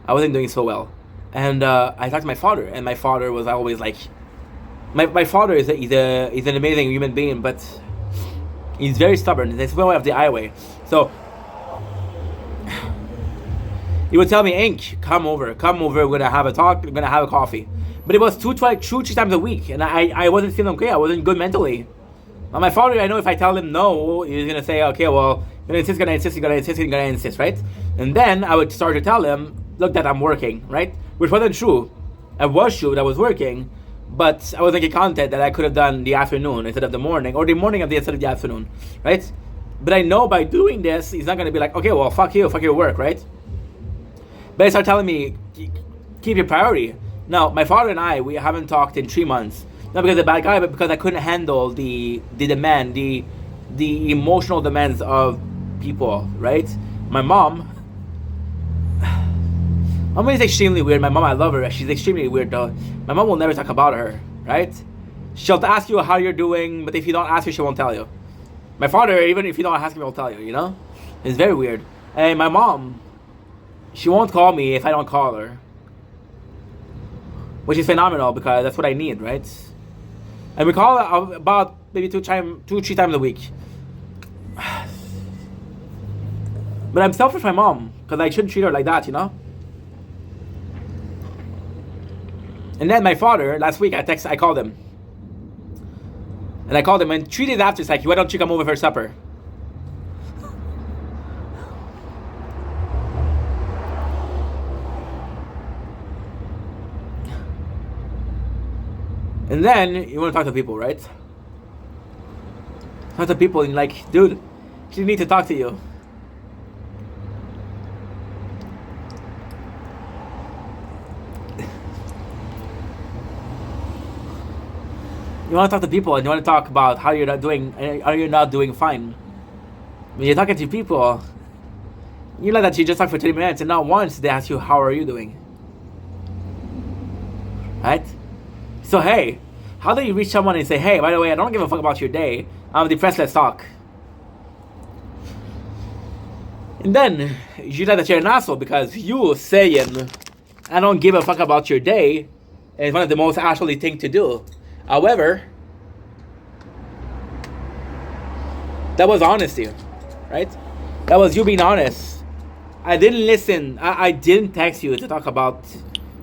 I wasn't doing so well. And I talked to my father, and my father was always like, my father he's an amazing human being, but he's very stubborn. That's one way of the highway. So he would tell me, Ink, come over, we're gonna have a talk, we're gonna have a coffee. But it was two, 3 times a week, and I wasn't feeling okay, I wasn't good mentally. Now my father, I know if I tell him no, he's gonna say, okay, well, you're gonna insist, right? And then I would start to tell him, look, that I'm working, right? Which wasn't true. I was true that I was working, but I was making content that I could have done the afternoon instead of the morning, or the morning instead of the afternoon, right? But I know by doing this, he's not gonna be like, okay, well, fuck you, fuck your work, right? But he started telling me, keep your priority. Now, my father and I, we haven't talked in 3 months. Not because of a bad guy, but because I couldn't handle the demand, the emotional demands of people, right? My mom is extremely weird. My mom, I love her. She's extremely weird though. My mom will never talk about her, right? She'll ask you how you're doing, but if you don't ask her, she won't tell you. My father, even if you don't ask him, he'll tell you, you know? It's very weird. And my mom, she won't call me if I don't call her. Which is phenomenal because that's what I need, right? And we call her about maybe 2, 3 times a week. But I'm selfish with my mom because I shouldn't treat her like that, you know? And then my father, last week I called him. And I called him, and 3 days after, it's like, why don't you come over for supper? And then you want to talk to people, right? Talk to people and like, dude, she need to talk to you. You want to talk to people and you want to talk about how you're not doing fine. When you're talking to people, you know that you just talk for 30 minutes and not once they ask you, how are you doing? Right? So hey, how do you reach someone and say, hey, by the way, I don't give a fuck about your day, I'm depressed, let's talk. And then you know that you're an asshole because you saying, I don't give a fuck about your day is one of the most asshole thing to do. However, that was honesty, right? That was you being honest. I didn't listen. I didn't text you to talk about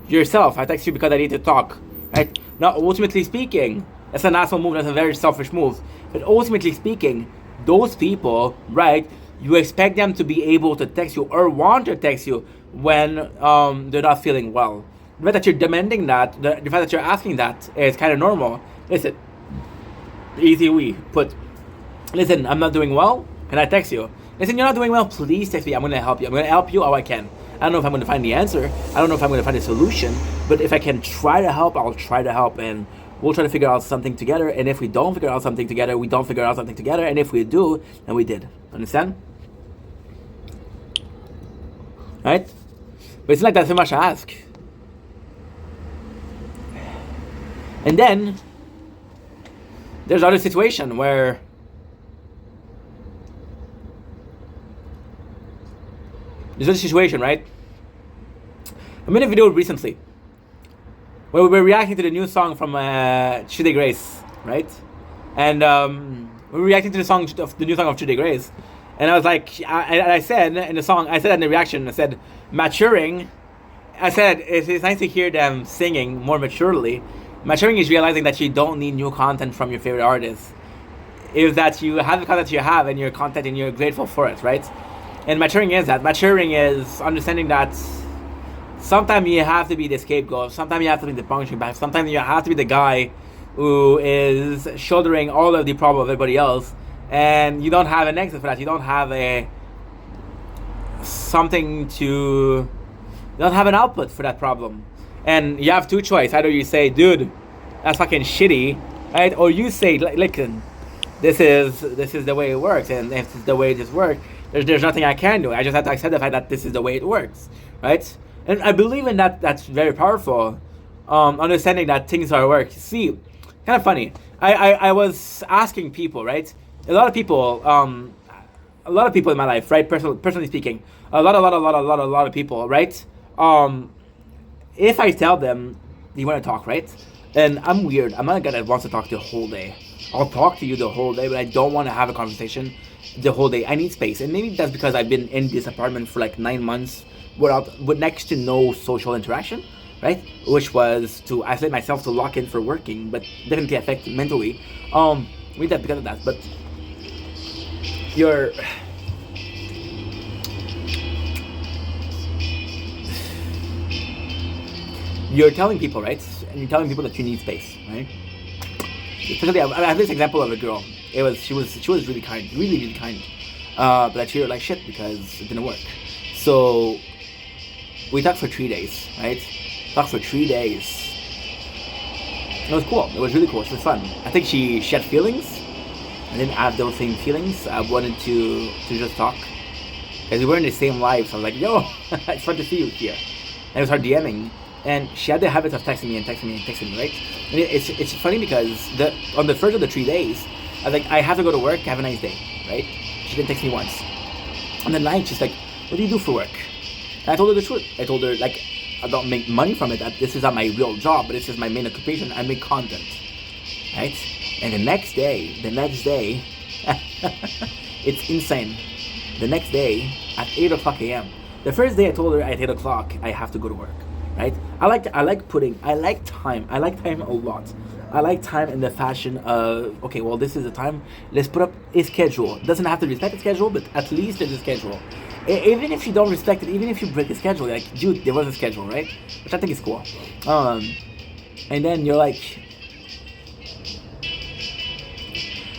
yourself. I text you because I need to talk, right? Now, ultimately speaking, that's an asshole move. That's a very selfish move. But ultimately speaking, those people, right? You expect them to be able to text you or want to text you when they're not feeling well. The fact that you're demanding that, the fact that you're asking that is kind of normal. Listen, easy we put. Listen, I'm not doing well. Can I text you? Listen, you're not doing well. Please text me. I'm going to help you. I'm going to help you how I can. I don't know if I'm going to find the answer. I don't know if I'm going to find a solution. But if I can try to help, I'll try to help. And we'll try to figure out something together. And if we don't figure out something together, we don't figure out something together. And if we do, then we did. Understand? Right? But it's like that's too much to ask. And then there's other situation where there's a situation, right? I made a video recently where we were reacting to the new song from Judy Grace, right? And we were reacting to the new song of Judy Grace, and I was like, I said in the song, I said in the reaction, I said maturing. I said it's nice to hear them singing more maturely. Maturing is realizing that you don't need new content from your favorite artists. Is that you have the content you have and your content and you're grateful for it, right? And maturing is that. Maturing is understanding that sometimes you have to be the scapegoat. Sometimes you have to be the punching bag. Sometimes you have to be the guy who is shouldering all of the problem of everybody else. And you don't have an exit for that. You don't have a something to not have an output for that problem. And you have two choices. Either you say, dude, that's fucking shitty, right? Or you say, listen, this is the way it works, and if this is the way this works, there's nothing I can do. I just have to accept the fact that this is the way it works, right? And I believe in that. That's very powerful. Understanding that things are work. See, kind of funny. I was asking people, right? A lot of people in my life, right? Personally speaking, a lot of people, right? If I tell them, you want to talk, right? And I'm weird. I'm not a guy that wants to talk the whole day. I'll talk to you the whole day, but I don't want to have a conversation the whole day. I need space, and maybe that's because I've been in this apartment for like 9 months with next to no social interaction, right? Which was to isolate myself to lock in for working, but definitely affect mentally. Maybe that because of that, but you're telling people, right? And you're telling people that you need space, right? Especially, I have this example of a girl. She was really kind, really kind, but I treated her like shit because it didn't work. So we talked for 3 days, right? Talked for 3 days. It was cool. It was really cool. It was fun. I think she had feelings. I didn't have those same feelings. I wanted to just talk because we were in the same life. So I was like, yo, it's fun to see you here. And it was her DMing. And she had the habit of texting me, right? And it's funny because on the first of the 3 days, I was like, I have to go to work, have a nice day, right? She didn't text me once. On the night, she's like, what do you do for work? And I told her the truth. I told her, like, I don't make money from it. This is not my real job, but this is my main occupation. I make content, right? And the next day, it's insane. The next day, at 8 o'clock a.m., the first day I told her at 8 o'clock, I have to go to work. Right? I like time. I like time a lot. I like time in the fashion of, okay, well, this is the time. Let's put up a schedule. It doesn't have to respect the schedule, but at least there's a schedule. Even if you don't respect it, even if you break the schedule, like, dude, there was a schedule, right? Which I think is cool. And then you're like,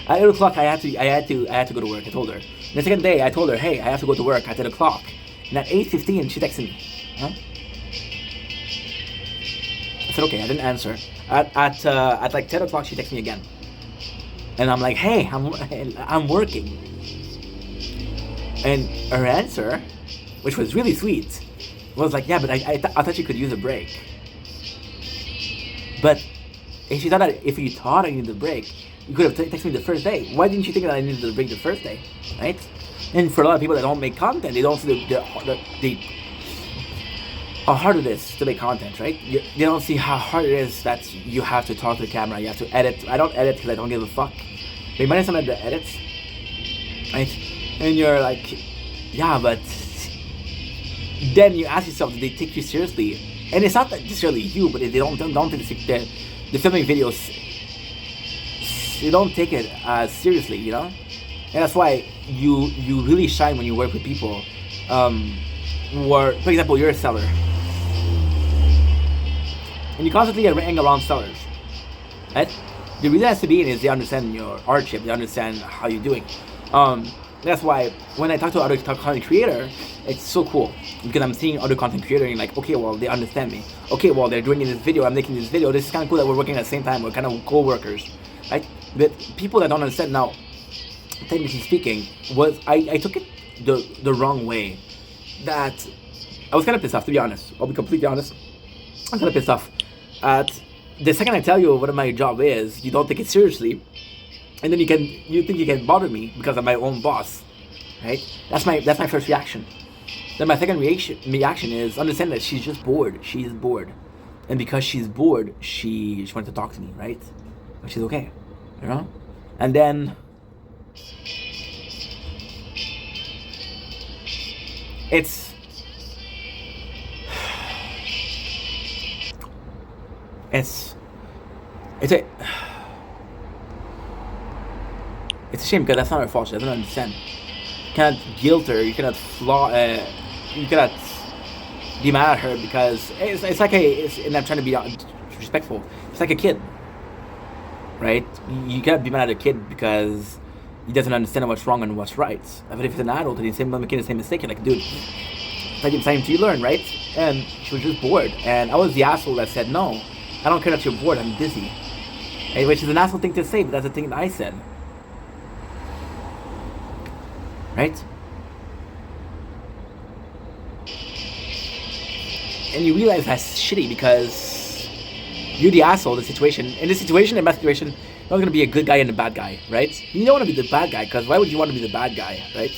at 8 o'clock, I had to go to work. I told her. The second day, I told her, hey, I have to go to work at 8 o'clock. And at 8:15, she texted me. Huh? I said, okay, I didn't answer. At like 10 o'clock, she texted me again. And I'm like, hey, I'm working. And her answer, which was really sweet, was like, yeah, but I thought you could use a break. But if you thought I needed a break, you could have texted me the first day. Why didn't you think that I needed a break the first day, right? And for a lot of people that don't make content, they don't see how hard it is to make content, right? They don't see how hard it is that you have to talk to the camera, you have to edit. I don't edit because I don't give a fuck. But imagine some of the edits, right? And you're like, yeah, but then you ask yourself, do they take you seriously? And it's not necessarily you, but if they don't take the filming videos, you don't take it seriously, you know? And that's why you really shine when you work with people. For example, you're a seller. And you constantly are hanging around sellers, right? The reason has to be is they understand your hardship, they understand how you're doing. That's why when I talk to other content creator, it's so cool because I'm seeing other content creator and like, okay, well, they understand me. Okay, well, they're doing this video, I'm making this video. This is kind of cool that we're working at the same time. We're kind of co-workers, right? But people that don't understand now, technically speaking, I took it the wrong way. That I was kind of pissed off, to be honest. I'll be completely honest. I'm kind of pissed off at the second I tell you what my job is, you don't take it seriously, and then you think you can bother me because I'm my own boss, right? That's my first reaction. Then my second reaction is understand that she's just bored. She is bored, and because she's bored, she wants to talk to me, right? Which is okay, you know. And then it's a shame because that's not her fault. She doesn't understand. You cannot guilt her. You cannot you cannot be mad at her because it's like and I'm trying to be respectful. It's like a kid, right? You cannot be mad at a kid because he doesn't understand what's wrong and what's right. But if it's an adult and he's making the same mistake, you're like, dude, it's time to learn, right? And she was just bored. And I was the asshole that said, no, I don't care that you're bored, I'm busy. And which is an asshole thing to say, but that's the thing that I said. Right? And you realize that's shitty because you're the asshole in the situation. In this situation, in my situation, you're not going to be a good guy and a bad guy, right? You don't want to be the bad guy, because why would you want to be the bad guy, right?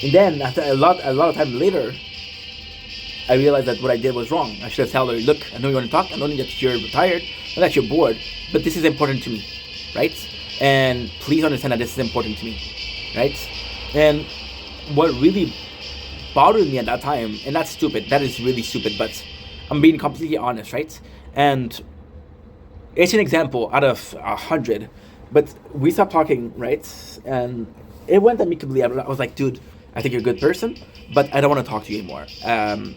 And then, after a lot of time later, I realized that what I did was wrong. I should have told her, look, I know you want to talk, I know that you're tired, I know that you're bored, but this is important to me, right? And please understand that this is important to me, right? And what really bothered me at that time, and that's stupid, that is really stupid, but I'm being completely honest, right? And it's an example out of 100, but we stopped talking, right? And it went amicably. I was like, dude, I think you're a good person, but I don't want to talk to you anymore.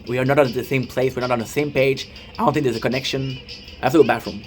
We are not on the same place, we're not on the same page, I don't think there's a connection, I have to go bathroom.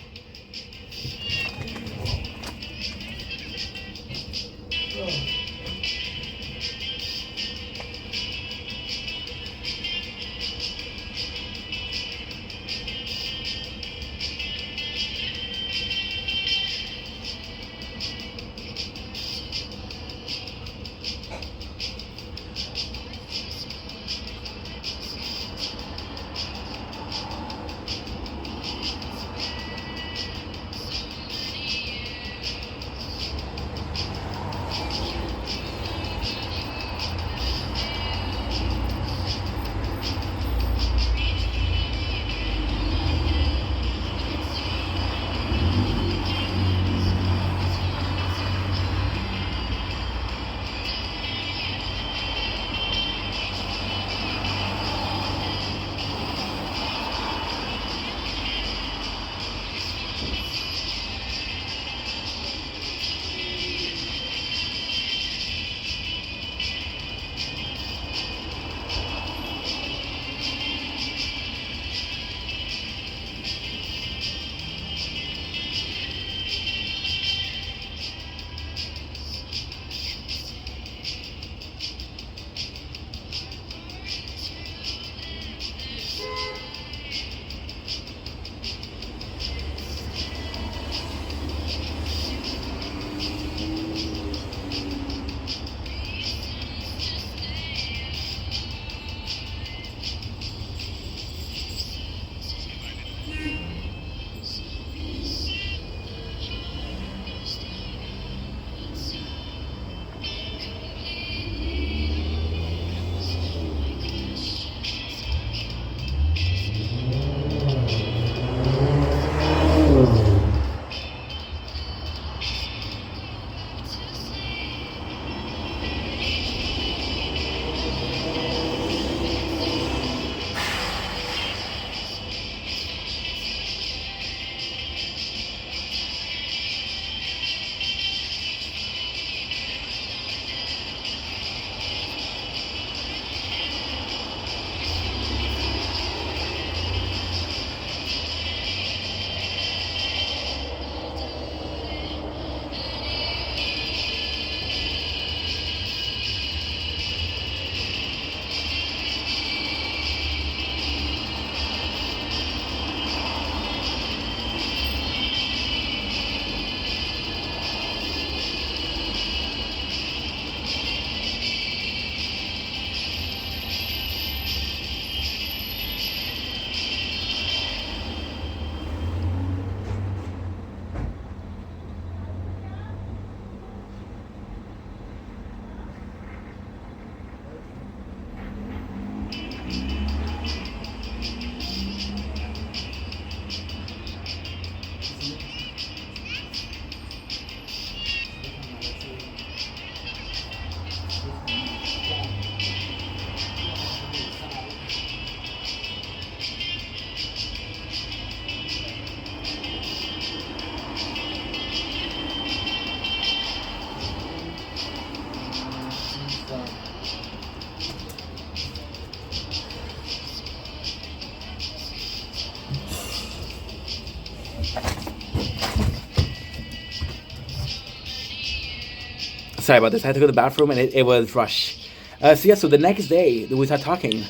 sorry about this. I had to go to the bathroom and it was rush. So the next day we started talking.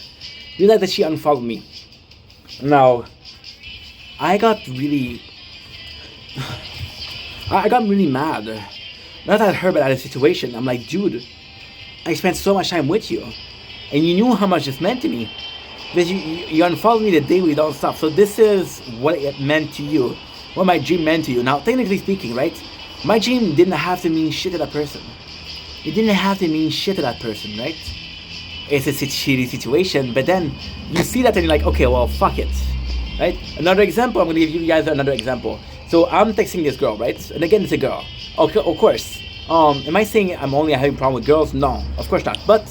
Realized that she unfollowed me. Now, I got really mad. Not that I heard about the situation. I'm like, dude, I spent so much time with you, and you knew how much this meant to me. That you unfollowed me the day we don't stop. So this is what it meant to you. What my dream meant to you. Now, technically speaking, right? My dream didn't have to mean shit to that person. It didn't have to mean shit to that person, right? It's a shitty situation, but then you see that and you're like, okay, well, fuck it, right? Another example, I'm gonna give you guys another example. So I'm texting this girl, right? And again, it's a girl. Okay, of course. Am I saying I'm only having a problem with girls? No, of course not. But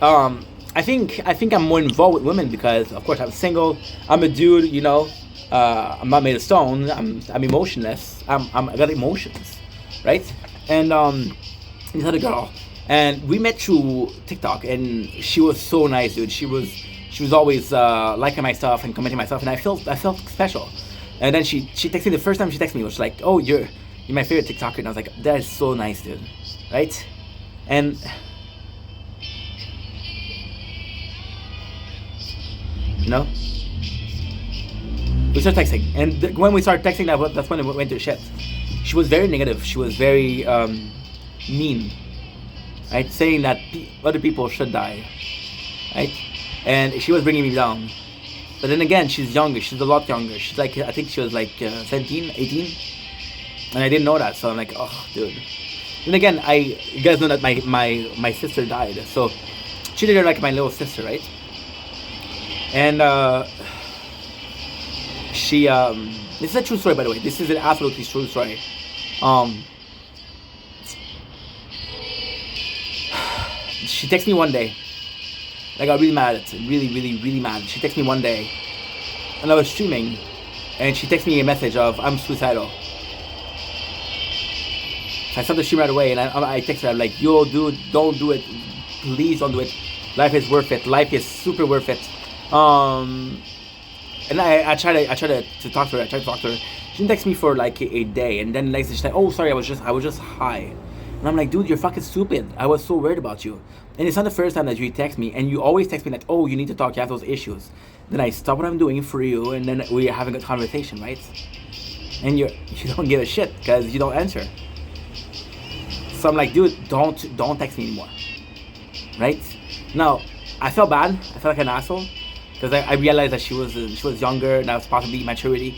I think I'm more involved with women because, of course, I'm single. I'm a dude, you know. I'm not made of stone. I'm emotionless. I got emotions, right? And this other girl, and we met through TikTok, and she was so nice, dude. She was always liking my stuff and commenting my stuff, and I felt special. And then she texted me the first time she texted me, was like, "Oh, you're my favorite TikToker," and I was like, "That is so nice, dude," right? And you know, we started texting, and when we started texting, that's when it went to shit. She was very negative. She was very mean, right? Saying that other people should die, right? And she was bringing me down. But then again, she's younger. She's a lot younger. She's like, I think she was like 17, 18. And I didn't know that. So I'm like, oh, dude. Then again, you guys know that my sister died. So she treated her like my little sister, right? And she, this is a true story, by the way. This is an absolutely true story. She texted me one day. I got really mad at it. Really mad. She texted me one day, and I was streaming, and she texted me a message of, "I'm suicidal." So I stopped the stream right away, and I texted her, I'm like, "Yo, dude, don't do it. Please don't do it. Life is worth it. Life is super worth it." And I tried to talk to her. I tried to talk to her. She didn't text me for like a day, and then next day she's like, "Oh, sorry, I was just high." And I'm like, "Dude, you're fucking stupid. I was so worried about you." And it's not the first time that you text me, and you always text me like, "Oh, you need to talk. You have those issues." Then I stop what I'm doing for you, and then we're having a conversation, right? And you don't give a shit because you don't answer. So I'm like, dude, don't text me anymore, right? Now, I felt bad. I felt like an asshole because I realized that she was younger, and that was possibly immaturity,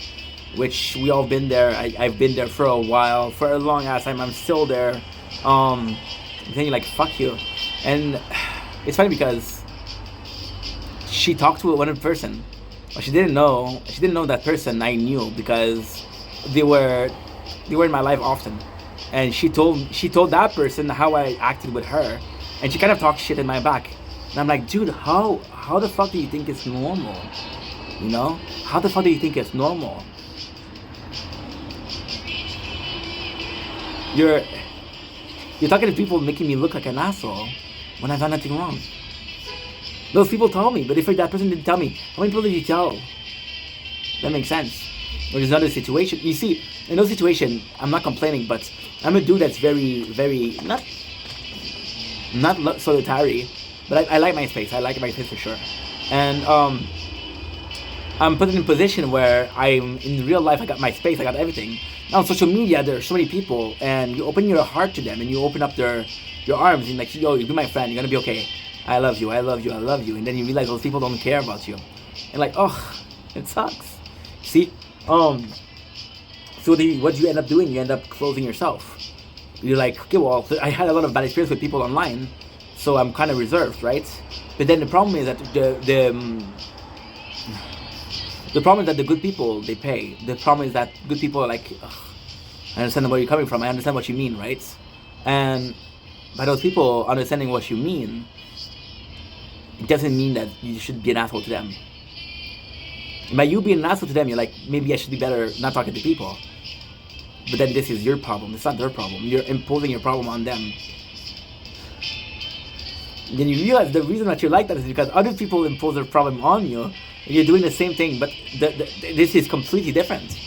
which we all been there. I've been there for a while, for a long ass time. I'm still there. Then you're like, fuck you. And it's funny because she talked to one person, but she didn't know that person I knew because they were in my life often. And she told that person how I acted with her, and she kind of talked shit in my back. And I'm like, dude, how the fuck do you think it's normal? You know? How the fuck do you think it's normal? You're talking to people making me look like an asshole when I've done nothing wrong. Those people told me, but if that person didn't tell me, how many people did you tell? That makes sense. Or there's another situation. You see, in those situations, I'm not complaining, but I'm a dude that's very, very, not solitary, but I like my space. I like my space for sure. And I'm put in a position where I'm, in real life, I got my space, I got everything. Now on social media, there are so many people, and you open your heart to them, and you open up your arms, and like, yo, you be my friend, you're gonna be okay. I love you, I love you, I love you. And then you realize those people don't care about you. And like, oh, it sucks. See? So what do you end up doing? You end up closing yourself. You're like, okay, well, I had a lot of bad experience with people online, so I'm kind of reserved, right? But then the problem is that the problem is that the good people, they pay. The problem is that good people are like, ugh, I understand where you're coming from. I understand what you mean, right? And by those people understanding what you mean, it doesn't mean that you should be an asshole to them. By you being an asshole to them, you're like, maybe I should be better not talking to people. But then this is your problem. It's not their problem. You're imposing your problem on them. And then you realize the reason that you're like that is because other people impose their problem on you, and you're doing the same thing, but this is completely different.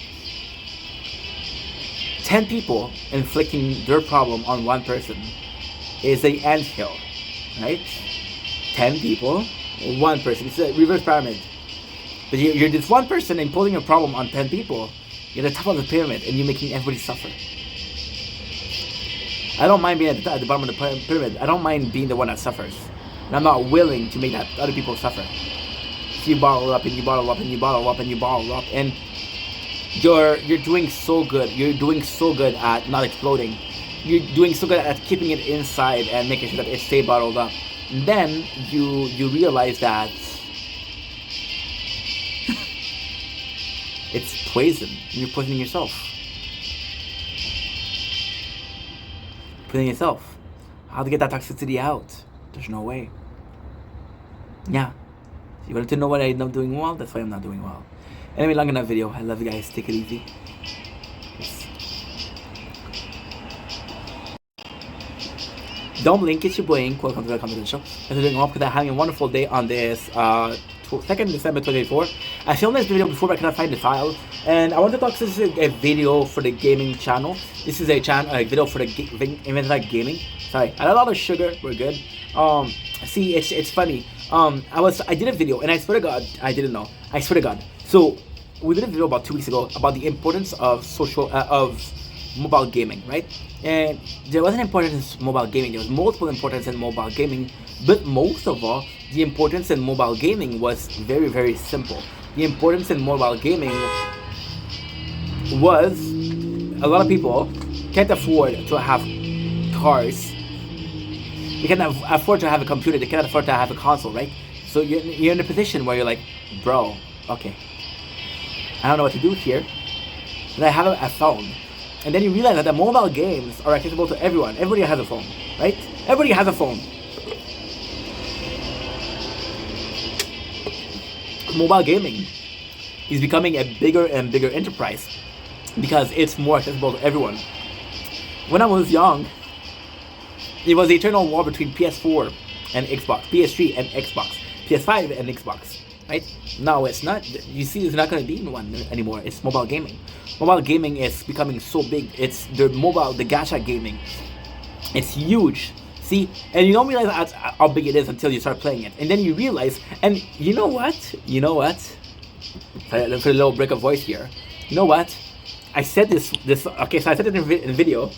10 people inflicting their problem on one person is a anthill, right? 10 people, 1 person. It's a reverse pyramid. But you're this 1 person imposing a problem on 10 people. You're at the top of the pyramid and you're making everybody suffer. I don't mind being at the bottom of the pyramid. I don't mind being the one that suffers. And I'm not willing to make that other people suffer. So you bottle up and you bottle up and you bottle up and you bottle up, and you're doing so good. You're doing so good at not exploding. You're doing so good at keeping it inside and making sure that it stays bottled up. And then you realize that it's poison. You're poisoning yourself. Poisoning yourself. How to get that toxicity out? There's no way. Yeah. You wanted to know what I'm not doing well? That's why I'm not doing well. Anyway, long enough video. I love you guys. Take it easy. Peace. Don't blink, it's your boy Ink. Welcome to the Comedy Show. As we're doing well because I'm having a wonderful day on this 2nd December 2024. I filmed this video before, but I cannot find the file. And I want to talk. This is a video for the gaming channel. This is a video for the Invented Gaming. Sorry, I had a lot of sugar. We're good. See, it's funny. I did a video, and I swear to God, I didn't know. I swear to God. So we did a video about 2 weeks ago about the importance of mobile gaming, right? And there was an importance in mobile gaming. There was multiple importance in mobile gaming, but most of all, the importance in mobile gaming was very, very simple. The importance in mobile gaming was a lot of people can't afford to have cars. They can't afford to have a computer. They can't afford to have a console, right? So you're in a position where you're like, bro, okay, I don't know what to do here, but I have a phone. And then you realize that the mobile games are accessible to everyone. Everybody has a phone, right? Everybody has a phone. Mobile gaming is becoming a bigger and bigger enterprise because it's more accessible to everyone. When I was young, it was the eternal war between PS4 and Xbox, PS3 and Xbox, PS5 and Xbox, right? Now it's not. You see, it's not going to be one anymore. It's mobile gaming. Mobile gaming is becoming so big. It's the gacha gaming. It's huge. See, and you don't realize how big it is until you start playing it, and then you realize. And you know what? You know what? For a little break of voice here. You know what? I said this. Okay, so I said it in a video,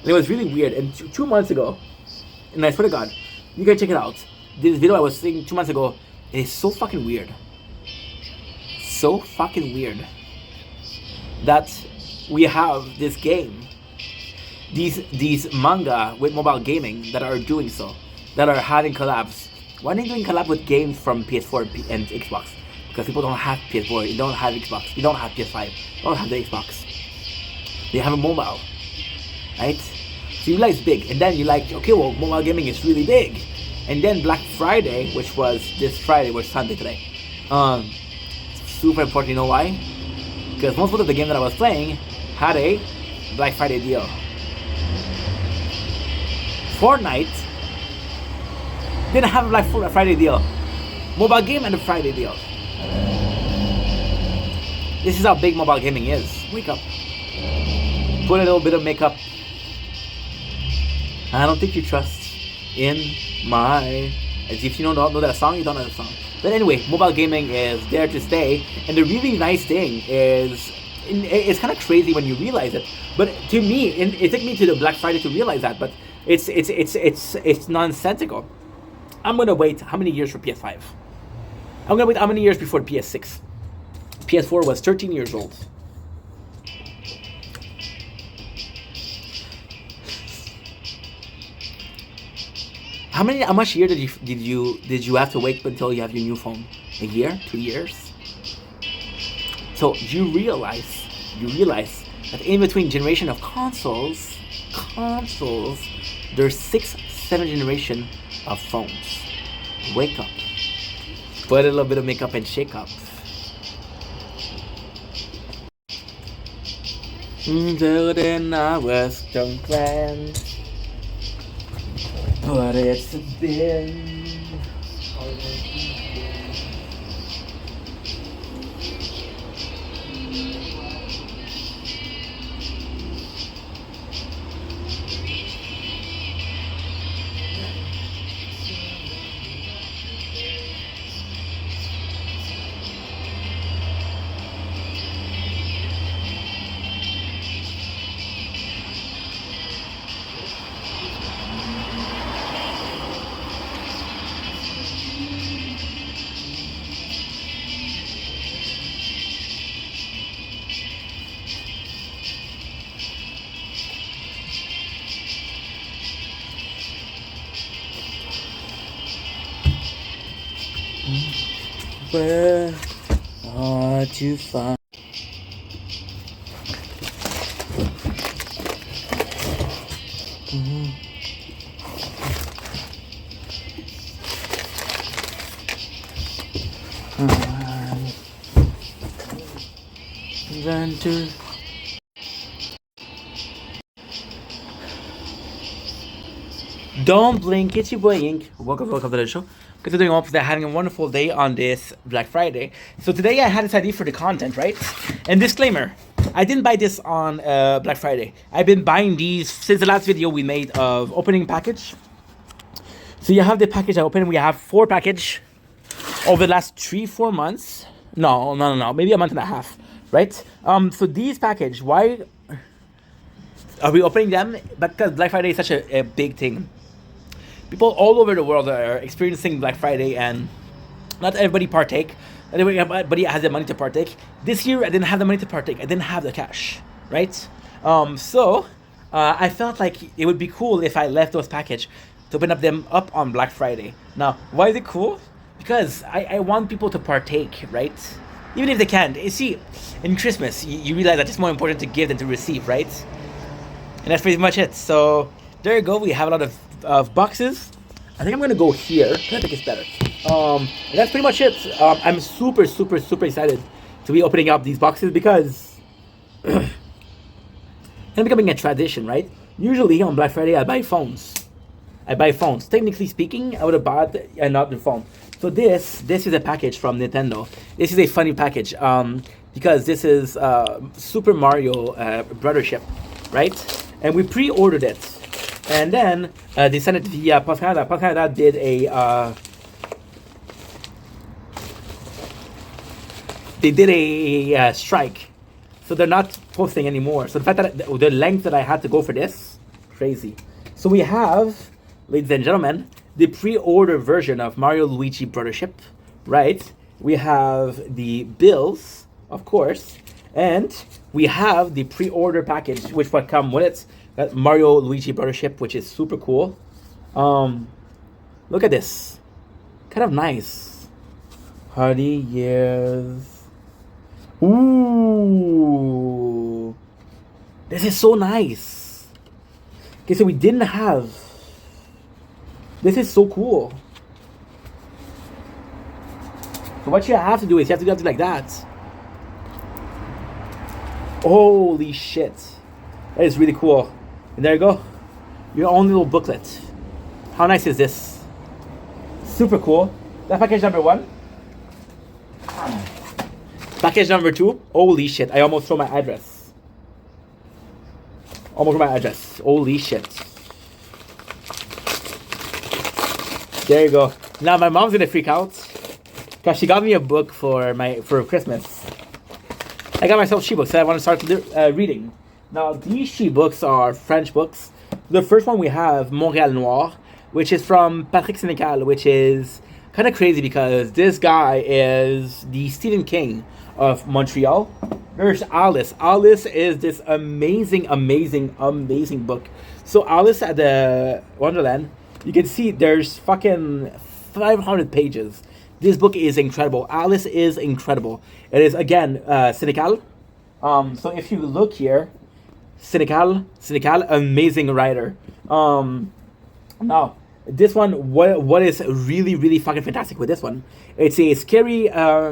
and it was really weird. And 2 months ago, and I swear to God, you can check it out. This video I was saying 2 months ago, it is so fucking weird. So fucking weird that we have this game, these manga with mobile gaming that are doing so, that are having collabs. Why are they doing collab with games from PS4 and Xbox? Because people don't have PS4, you don't have Xbox, you don't have PS5, you don't have the Xbox. They have a mobile, right? So you realize big, and then you're like, okay, well, mobile gaming is really big. And then Black Friday, which was this Friday, was Sunday today. Super important, you know why? Because most of the game that I was playing had a Black Friday deal. Fortnite didn't have a Black Friday deal. Mobile game and a Friday deal. This is how big mobile gaming is. Wake up. Put a little bit of makeup. I don't think you trust in my... As if you don't know that song, you don't know the song. But anyway, mobile gaming is there to stay, and the really nice thing is, it's kind of crazy when you realize it. But to me, it took me to the Black Friday to realize that. But it's nonsensical. I'm gonna wait how many years for PS5? I'm gonna wait how many years before PS6? PS4 was 13 years old. How much year did you have to wait until you have your new phone? A year? 2 years? So you realize that in between generation of consoles, there's 6-7 generation of phones. Wake up. Put a little bit of makeup and shake up. Until then I was don't plan. But it's been Where are to find? Run to. Don't blink, it's your boy Ink. Welcome to the show. Considering all they're having a wonderful day on this Black Friday. So today I had this idea for the content, right? And disclaimer, I didn't buy this on Black Friday. I've been buying these since the last video we made of opening package. So you have the package I opened. We have 4 package over the last 3-4 months. No, maybe a month and a half, right? So these package, why are we opening them? Because Black Friday is such a big thing. People all over the world are experiencing Black Friday, and not everybody partake. Not everybody has the money to partake. This year, I didn't have the money to partake. I didn't have the cash, right? So I felt like it would be cool if I left those package to open them up on Black Friday. Now, why is it cool? Because I want people to partake, right? Even if they can't. You see, in Christmas, you realize that it's more important to give than to receive, right? And that's pretty much it. So there you go. We have a lot of boxes. I think I'm gonna go here. I think it's better. And that's pretty much it. I'm super excited to be opening up these boxes because it's becoming a tradition, right? Usually on Black Friday I buy phones. Technically speaking, I would have bought another phone. So this is a package from Nintendo. This is a funny package because this is Super Mario Brothership, right? And we pre-ordered it. And then they sent it via Post Canada. Post Canada did a strike, so they're not posting anymore. So the fact that the length that I had to go for this, crazy. So we have, ladies and gentlemen, the pre-order version of Mario Luigi Brothership, right? We have the bills, of course, and we have the pre-order package, which will come with it. Mario Luigi Brothership, which is super cool. Look at this, kind of nice. Hardy years. Ooh, this is so nice. Okay, so we didn't have. This is so cool. So what you have to do is you have to do it like that. Holy shit, that is really cool. And there you go, your own little booklet. How nice is this? Super cool. That's package number 1. Package number 2. Holy shit, I almost threw my address. Holy shit. There you go. Now my mom's gonna freak out because she got me a book for Christmas. I got myself she books that I want to start reading. Now, these she books are French books. The first one we have, Montréal Noir, which is from Patrick Sénécal, which is kind of crazy because this guy is the Stephen King of Montreal. There's Alice. Alice is this amazing book. So Alice at the Wonderland, you can see there's fucking 500 pages. This book is incredible. Alice is incredible. It is, again, Sénécal. So if you look here, Sénécal, amazing writer. Now, this one, what is really fucking fantastic with this one? It's a scary, how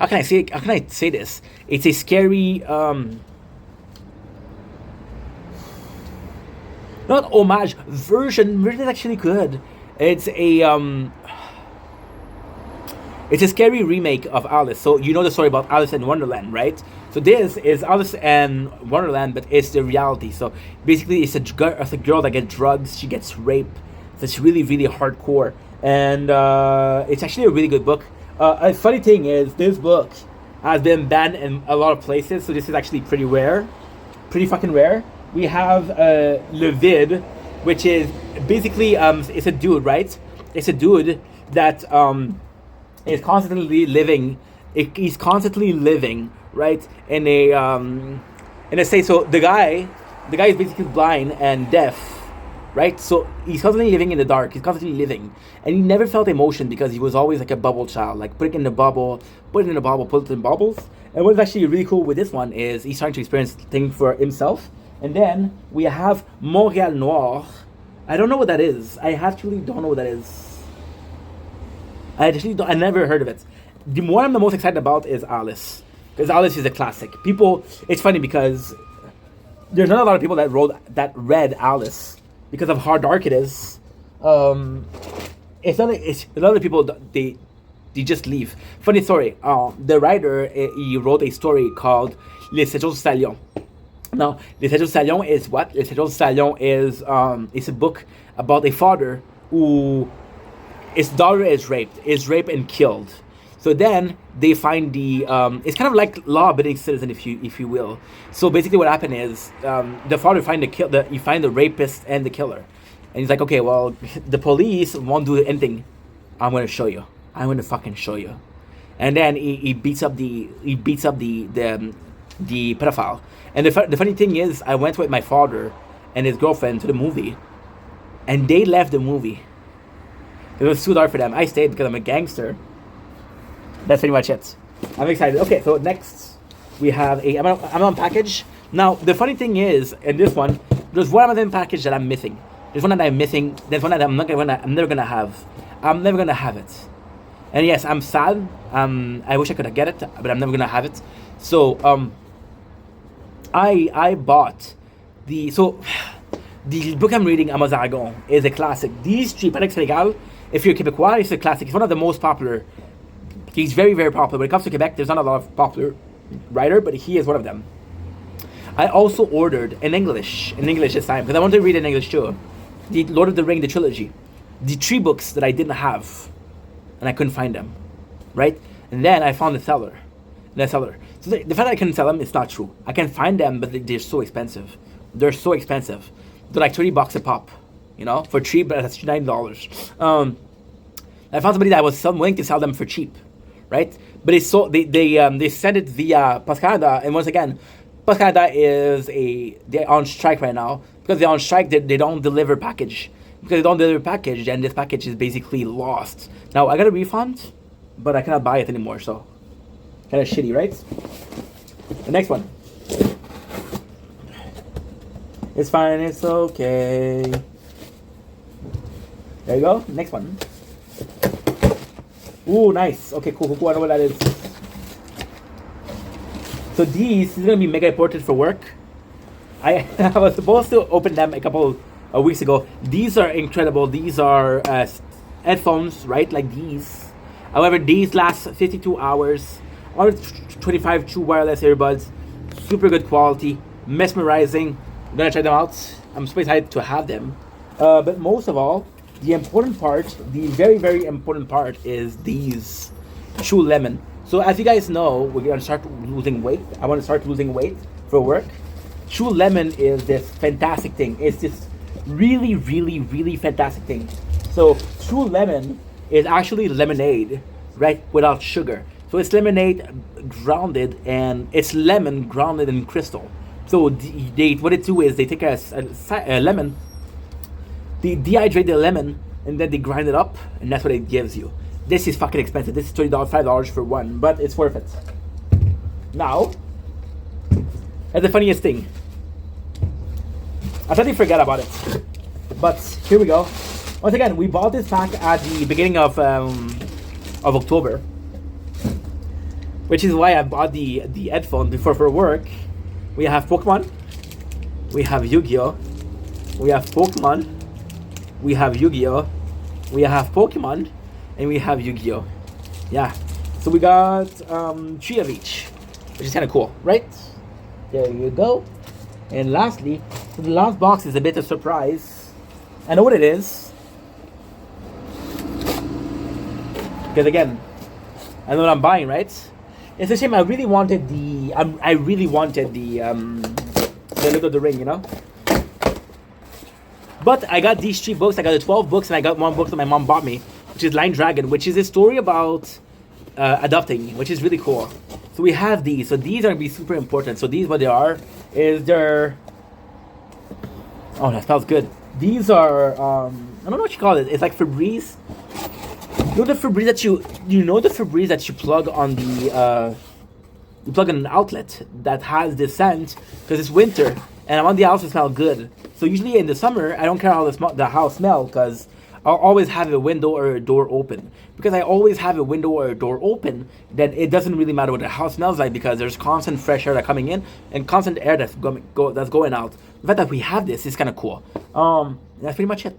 can I say this? It's a scary, not homage, version is actually good. It's a scary remake of Alice. So you know the story about Alice in Wonderland, right? So this is Alice in Wonderland, but it's the reality. So basically, it's a girl that gets drugs. She gets raped. So it's really hardcore, and it's actually a really good book. A funny thing is, this book has been banned in a lot of places. So this is actually pretty fucking rare. We have Le Vide, which is basically it's a dude, right? It's a dude that is constantly living. He's constantly living, right, in a state. So the guy is basically blind and deaf, right? So he's constantly living in the dark. He's constantly living, and he never felt emotion because he was always like a bubble child, like put it in the bubble, put it in the bubble, put it in bubbles. And what's actually really cool with this one is he's trying to experience things for himself. And then we have Montréal Noir. I don't know what that is. I actually don't know what that is. I never heard of it. The one I'm the most excited about is Alice, because Alice is a classic. People, it's funny because there's not a lot of people that read Alice because of how dark it is. It's not. It's a lot of people. They just leave. Funny story. The writer he wrote a story called Les Séjours Salion. Now, Les Séjours Salion is what? Les Séjours Salion is it's a book about a father who his daughter is raped and killed. So then they find the it's kind of like law-abiding citizen, if you will. So basically, what happened is the father find the rapist and the killer, and he's like, okay, well, the police won't do anything. I'm gonna show you. I'm gonna fucking show you. And then he beats up the pedophile. And the funny thing is, I went with my father and his girlfriend to the movie, and they left the movie. It was too dark for them. I stayed because I'm a gangster. That's pretty much it. I'm excited. Okay, so next we have a Amazon package. Now the funny thing is, in this one, there's one Amazon package that I'm missing. There's one that I'm missing. There's one that I'm never gonna have. I'm never gonna have it. And yes, I'm sad. I wish I could get it, but I'm never gonna have it. So I bought the book I'm reading, Amazon Aragon, is a classic. These three, Parex Régal, if you're Quebecois, it's a classic. It's one of the most popular. He's very, very popular. When it comes to Quebec, there's not a lot of popular writer, but he is one of them. I also ordered in English this time, because I wanted to read in English too, the Lord of the Ring, the trilogy. The 3 books that I didn't have, and I couldn't find them, right? And then I found the seller. So the fact that I couldn't sell them, it's not true. I can find them, but they're so expensive. They're like $30 a pop, for cheap, but that's $9. I found somebody that was willing to sell them for cheap, right? But they send it via Post Canada, and once again, Post Canada they're on strike right now. Because they're on strike, they don't deliver package. Because they don't deliver package, then this package is basically lost. Now I got a refund, but I cannot buy it anymore, so kind of shitty, right? The next one. It's fine, it's okay. There you go. Next one. Ooh, nice. Okay, cool. I know what that is. So this is gonna be mega important for work. I was supposed to open them a couple of weeks ago. These are incredible. These are headphones, right? Like these. However, these last 52 hours. 125 true wireless earbuds. Super good quality. Mesmerizing. I'm gonna try them out. I'm super excited to have them. But most of all, the important part, the very, very important part is these True Lemon. So as you guys know, we're going to start losing weight. I want to start losing weight for work. True Lemon is this fantastic thing. It's this really, really, really fantastic thing. So True Lemon is actually lemonade, right, without sugar. So it's lemonade grounded, and it's lemon grounded in crystal. So what they do is they take a lemon, they dehydrate the lemon, and then they grind it up, and that's what it gives you. This is fucking expensive. This is $30, $5 for one, but it's worth it. Now, that's the funniest thing. I totally forgot about it, but here we go. Once again, we bought this pack at the beginning of October, which is why I bought the headphone before for work. We have Pokemon, we have Yu-Gi-Oh, we have Pokemon, we have Yu-Gi-Oh, we have Pokemon, and we have Yu-Gi-Oh. Yeah, so we got 3 of each, which is kind of cool, right? There you go. And lastly, so the last box is a bit of surprise. I know what it is, because again, I know what I'm buying, right? It's a shame. I really wanted the Lord of the Ring, But I got these 3 books. I got the 12 books, and I got 1 book that my mom bought me, which is Line Dragon, which is a story about adopting, which is really cool. So we have these. So these are gonna be super important. So these, what they are, is they're. Oh, that smells good. These are I don't know what you call it. It's like Febreze. You know the Febreze that you plug on the you plug in an outlet that has this scent because it's winter and I want the house to smell good. So usually in the summer I don't care how the house smells because I'll always have a window or a door open. Because I always have a window or a door open, then it doesn't really matter what the house smells like because there's constant fresh air that's coming in and constant air that's going out. The fact that we have this is kind of cool. That's pretty much it.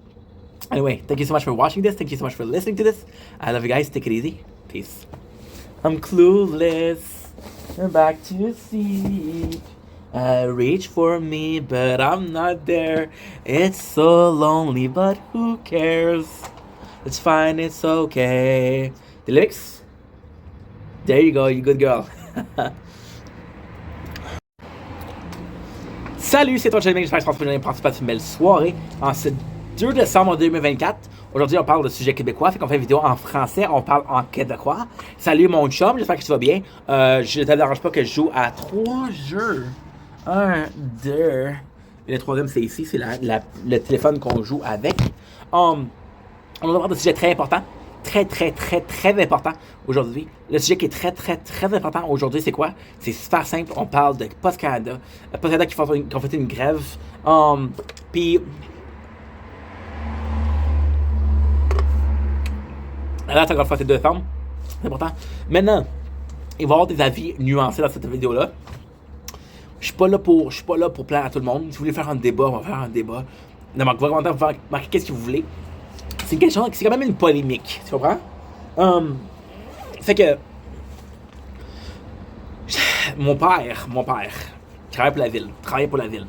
Anyway, thank you so much for watching this. Thank you so much for listening to this. I love you guys. Take it easy. Peace. I'm clueless. I'm back to sleep. Reach for me, but I'm not there. It's so lonely, but who cares? It's fine, it's okay. The lyrics? There you go, you good girl. Salut, c'est toi, Jérémy. J'espère que tu passes une belle soirée en ce 2 décembre 2024. Aujourd'hui, on parle de sujet québécois, fait qu'on fait une vidéo en français, on parle en québécois. Salut mon chum, j'espère que tu vas bien. Je te dérange pas que je joue à 3 jeux. 1, 2. Et le troisième, c'est ici, c'est le téléphone qu'on joue avec. On va parler de sujet très important. Très important aujourd'hui. Le sujet qui est très important aujourd'hui, c'est quoi? C'est super simple. On parle de Post Canada. Post Canada qui ont fait une grève. Puis. Là, c'est encore une fois, c'est 2 femmes. C'est important. Maintenant, il va y avoir des avis nuancés dans cette vidéo-là. Je suis pas là pour plaire à tout le monde. Si vous voulez faire un débat, on va faire un débat. Donc, vous pouvez marquer qu'est-ce que vous voulez. C'est une question, c'est quand même une polémique, tu comprends? Fait que mon père travaillait pour la ville.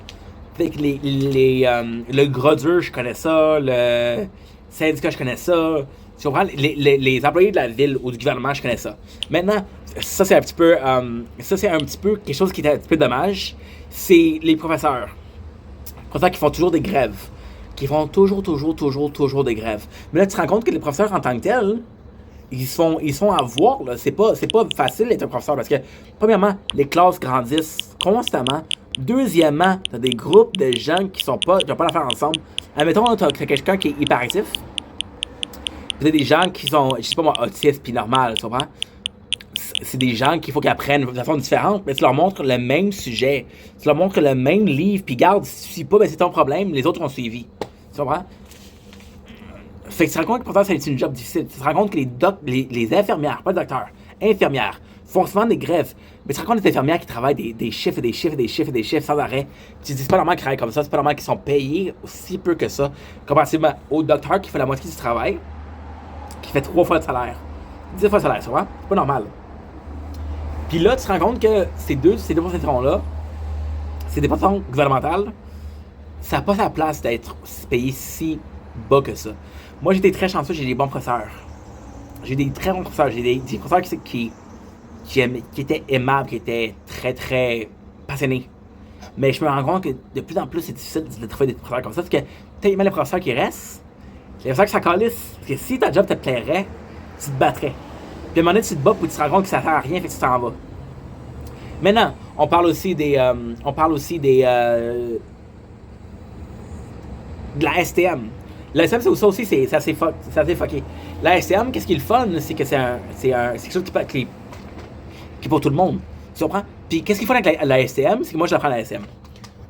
Fait que le gros dur, je connais ça, le syndicat, je connais ça. Tu comprends? Les employés de la ville ou du gouvernement, je connais ça. Maintenant, ça c'est un petit peu quelque chose qui est un petit peu dommage. C'est les professeurs. Les professeurs qui font toujours des grèves. Qui font toujours des grèves. Mais là, tu te rends compte que les professeurs en tant que tels, ils sont à voir, là. C'est pas facile d'être un professeur parce que, premièrement, les classes grandissent constamment. Deuxièmement, t'as des groupes de gens qui n'ont pas l'affaire ensemble. Admettons, t'as quelqu'un qui est hyperactif. T'as des gens qui sont, je sais pas moi, autistes puis normal, tu comprends? C'est des gens qu'il faut qu'ils apprennent de façon différente, mais tu leur montres le même sujet, tu leur montres le même livre, puis garde, si tu suis pas, ben c'est ton problème, les autres ont suivi. Tu comprends? Fait que tu te rends compte que pourtant c'est une job difficile. Tu te rends compte que les infirmières, pas les docteurs, infirmières, font souvent des grèves. Mais tu te rends compte des infirmières qui travaillent des chiffres et des chiffres sans arrêt. Tu te dis, c'est pas normal qu'ils travaillent comme ça, c'est pas normal qu'ils sont payés aussi peu que ça. Comparativement au docteur qui fait la moitié du travail, qui fait 3 fois le salaire, 10 fois le salaire, tu vois? C'est pas normal. Puis là, tu te rends compte que ces deux professions-là, ces départements gouvernementales, ça n'a pas sa place d'être payé si bas que ça. Moi, j'étais très chanceux, j'ai des bons professeurs. J'ai des très bons professeurs. J'ai des professeurs qui étaient aimables, qui étaient très passionnés. Mais je me rends compte que de plus en plus, c'est difficile de trouver des professeurs comme ça. Parce que tellement les professeurs qui restent, les professeurs qui s'en calissent. Parce que si ta job te plairait, tu te battrais. Puis à un moment donné, tu te bats, puis tu te rends compte que ça sert à rien, fait que tu t'en vas. Maintenant, on parle aussi de la STM. La STM, ça aussi, c'est assez fucké. La STM, qu'est-ce qui est le fun, c'est que c'est quelque chose qui est pour tout le monde. Tu comprends? Puis qu'est-ce qu'il faut avec la STM? C'est que moi, je l'apprends à la STM.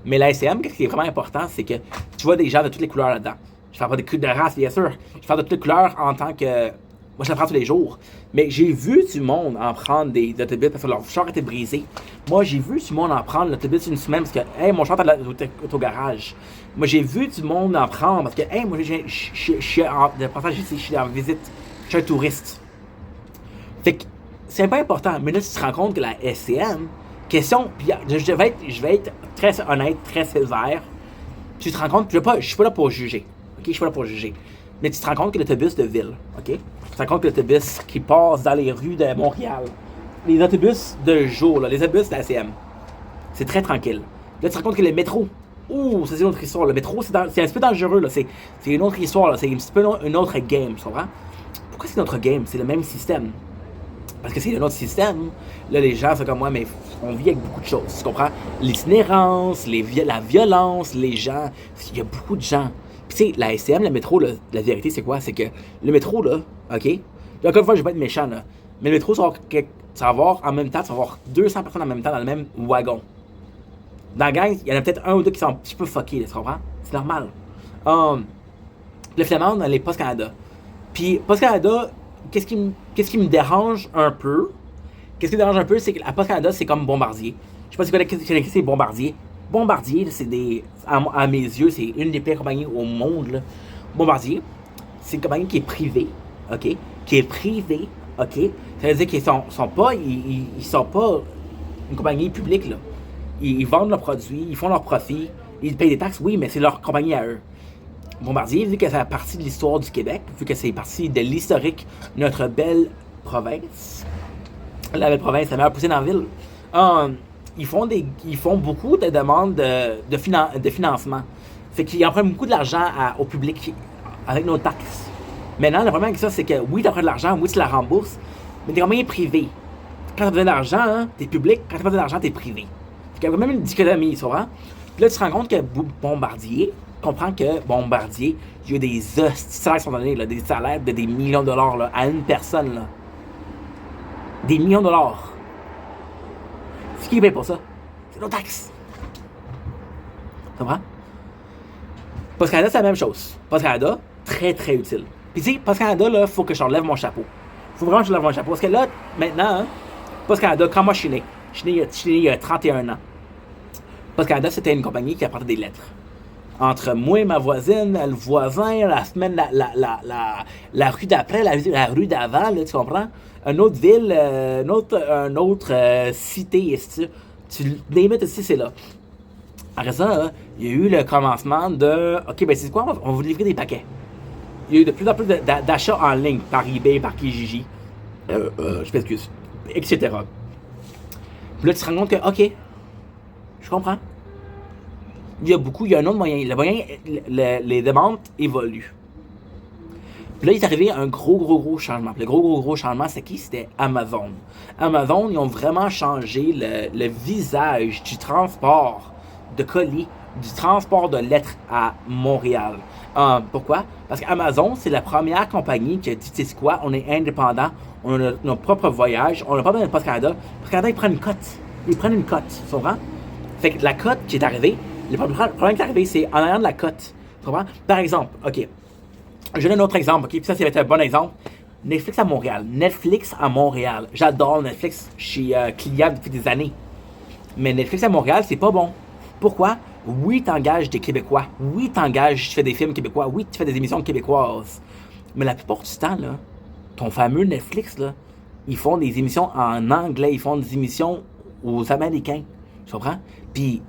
Mais la STM, qu'est-ce qui est vraiment important, c'est que tu vois des gens de toutes les couleurs là-dedans. Je parle pas de race, bien sûr. Je parle de toutes les couleurs en tant que... Moi, je l'apprends tous les jours. Mais j'ai vu du monde en prendre des autobus parce que leur char était brisé. Moi, j'ai vu du monde en prendre l'autobus une semaine parce que, hey, mon char est au garage. Moi, j'ai vu du monde en prendre parce que, hey, moi, je suis en visite. Je suis un touriste. Fait que, c'est pas important. Mais là, tu te rends compte que la SCM, question, puis je vais être très honnête, très sévère. Tu te rends compte, je suis pas là pour juger. Ok, je suis pas là pour juger. Mais tu te rends compte que l'autobus de ville, ok? Tu te rends compte que l'autobus qui passe dans les rues de Montréal, les autobus de jour, là, les autobus de la CM, c'est très tranquille. Là, tu te rends compte que le métro, ça c'est une autre histoire. Le métro, c'est un petit peu dangereux, là. C'est une autre histoire, là. C'est un petit peu une autre game, tu comprends? Pourquoi c'est notre game? C'est le même système. Parce que c'est un autre système. Là, les gens sont comme moi, mais on vit avec beaucoup de choses, tu comprends? L'itinérance, la violence, les gens. Il y a beaucoup de gens Puis tu sais, la STM, le métro, là, la vérité, c'est quoi? C'est que le métro, là, OK? Puis encore une fois, je vais pas être méchant, là. Mais le métro, ça va avoir en même temps, tu vas avoir 200 personnes en même temps dans le même wagon. Dans la gang, il y en a peut-être un ou deux qui sont un petit peu fuckés, tu comprends? C'est normal. Le Flamand dans les Post Canada. Puis Post Canada, qu'est-ce qui me dérange un peu? Qu'est-ce qui me dérange un peu, c'est que la Post Canada, c'est comme Bombardier. Je sais pas si vous connaissez c'est Bombardier. Bombardier, c'est des. À mes yeux, c'est une des pires compagnies au monde. Là. Bombardier, c'est une compagnie qui est privée, OK? Qui est privée, OK? Ça veut dire qu'ils sont pas. Ils sont pas une compagnie publique, là. Ils vendent leurs produits, ils font leurs profits, ils payent des taxes, oui, mais c'est leur compagnie à eux. Bombardier, vu que ça fait partie de l'histoire du Québec, vu que c'est partie de l'historique de notre belle province, la belle province, la meilleure poussée dans la ville, ils font beaucoup de demandes de financement. Fait qu'ils empruntent beaucoup de l'argent au public avec nos taxes. Maintenant, le problème avec ça, c'est que oui, tu empruntes de l'argent, oui, tu la rembourses, mais t'es quand même privé. Quand tu as besoin d'argent, hein, t'es public, quand tu as besoin d'argent, t'es privé. Fait qu'il y a quand même une dichotomie, tu vois. Puis là, tu te rends compte que Bombardier comprend que Bombardier, il y a des salaires qui sont donnés, là, des salaires de des millions de dollars là, à une personne. Là. Des millions de dollars. C'est qui paye pour ça? C'est nos taxes. Tu comprends? Post Canada, c'est la même chose. Post Canada, très très utile. Puis tu sais, Post Canada, là, faut que je lève mon chapeau. Faut vraiment que je lève mon chapeau. Parce que là, maintenant, hein, Post Canada, quand moi je suis né il y a 31 ans. Post Canada, c'était une compagnie qui apportait des lettres. Entre moi et ma voisine, le voisin, la semaine, la rue d'après, la rue d'avant, là, tu comprends? Une autre ville, une autre cité, tu limite ici, c'est là. Après ça, il y a eu le commencement de OK, ben c'est quoi? On va vous livrer des paquets. Il y a eu de plus en plus d'achats en ligne par eBay, par Kijiji, je m'excuse, etc. Puis là, tu te rends compte que OK, je comprends. Il y a un autre moyen. Le moyen, les demandes évoluent. Puis là, il est arrivé un gros changement. Puis le gros changement, c'est qui? C'était Amazon. Amazon, ils ont vraiment changé le visage du transport de colis, du transport de lettres à Montréal. Pourquoi? Parce qu'Amazon, c'est la première compagnie qui a dit, tu sais quoi, on est indépendant, on a nos propres voyages, on n'a pas besoin de Post Canada. Post Canada, ils prennent une cote. Ils prennent une cote, tu comprends? Fait que la cote qui est arrivée, le problème qui est arrivé, c'est en arrière de la cote. Tu comprends? Par exemple, OK. Je donne un autre exemple, OK? Puis ça va être un bon exemple. Netflix à Montréal. Netflix à Montréal. J'adore Netflix. Je suis client depuis des années. Mais Netflix à Montréal, c'est pas bon. Pourquoi? Oui, t'engages des Québécois. Oui, tu fais des films québécois. Oui, tu fais des émissions québécoises. Mais la plupart du temps, là, ton fameux Netflix, là, ils font des émissions en anglais. Ils font des émissions aux Américains. Tu comprends? Puis,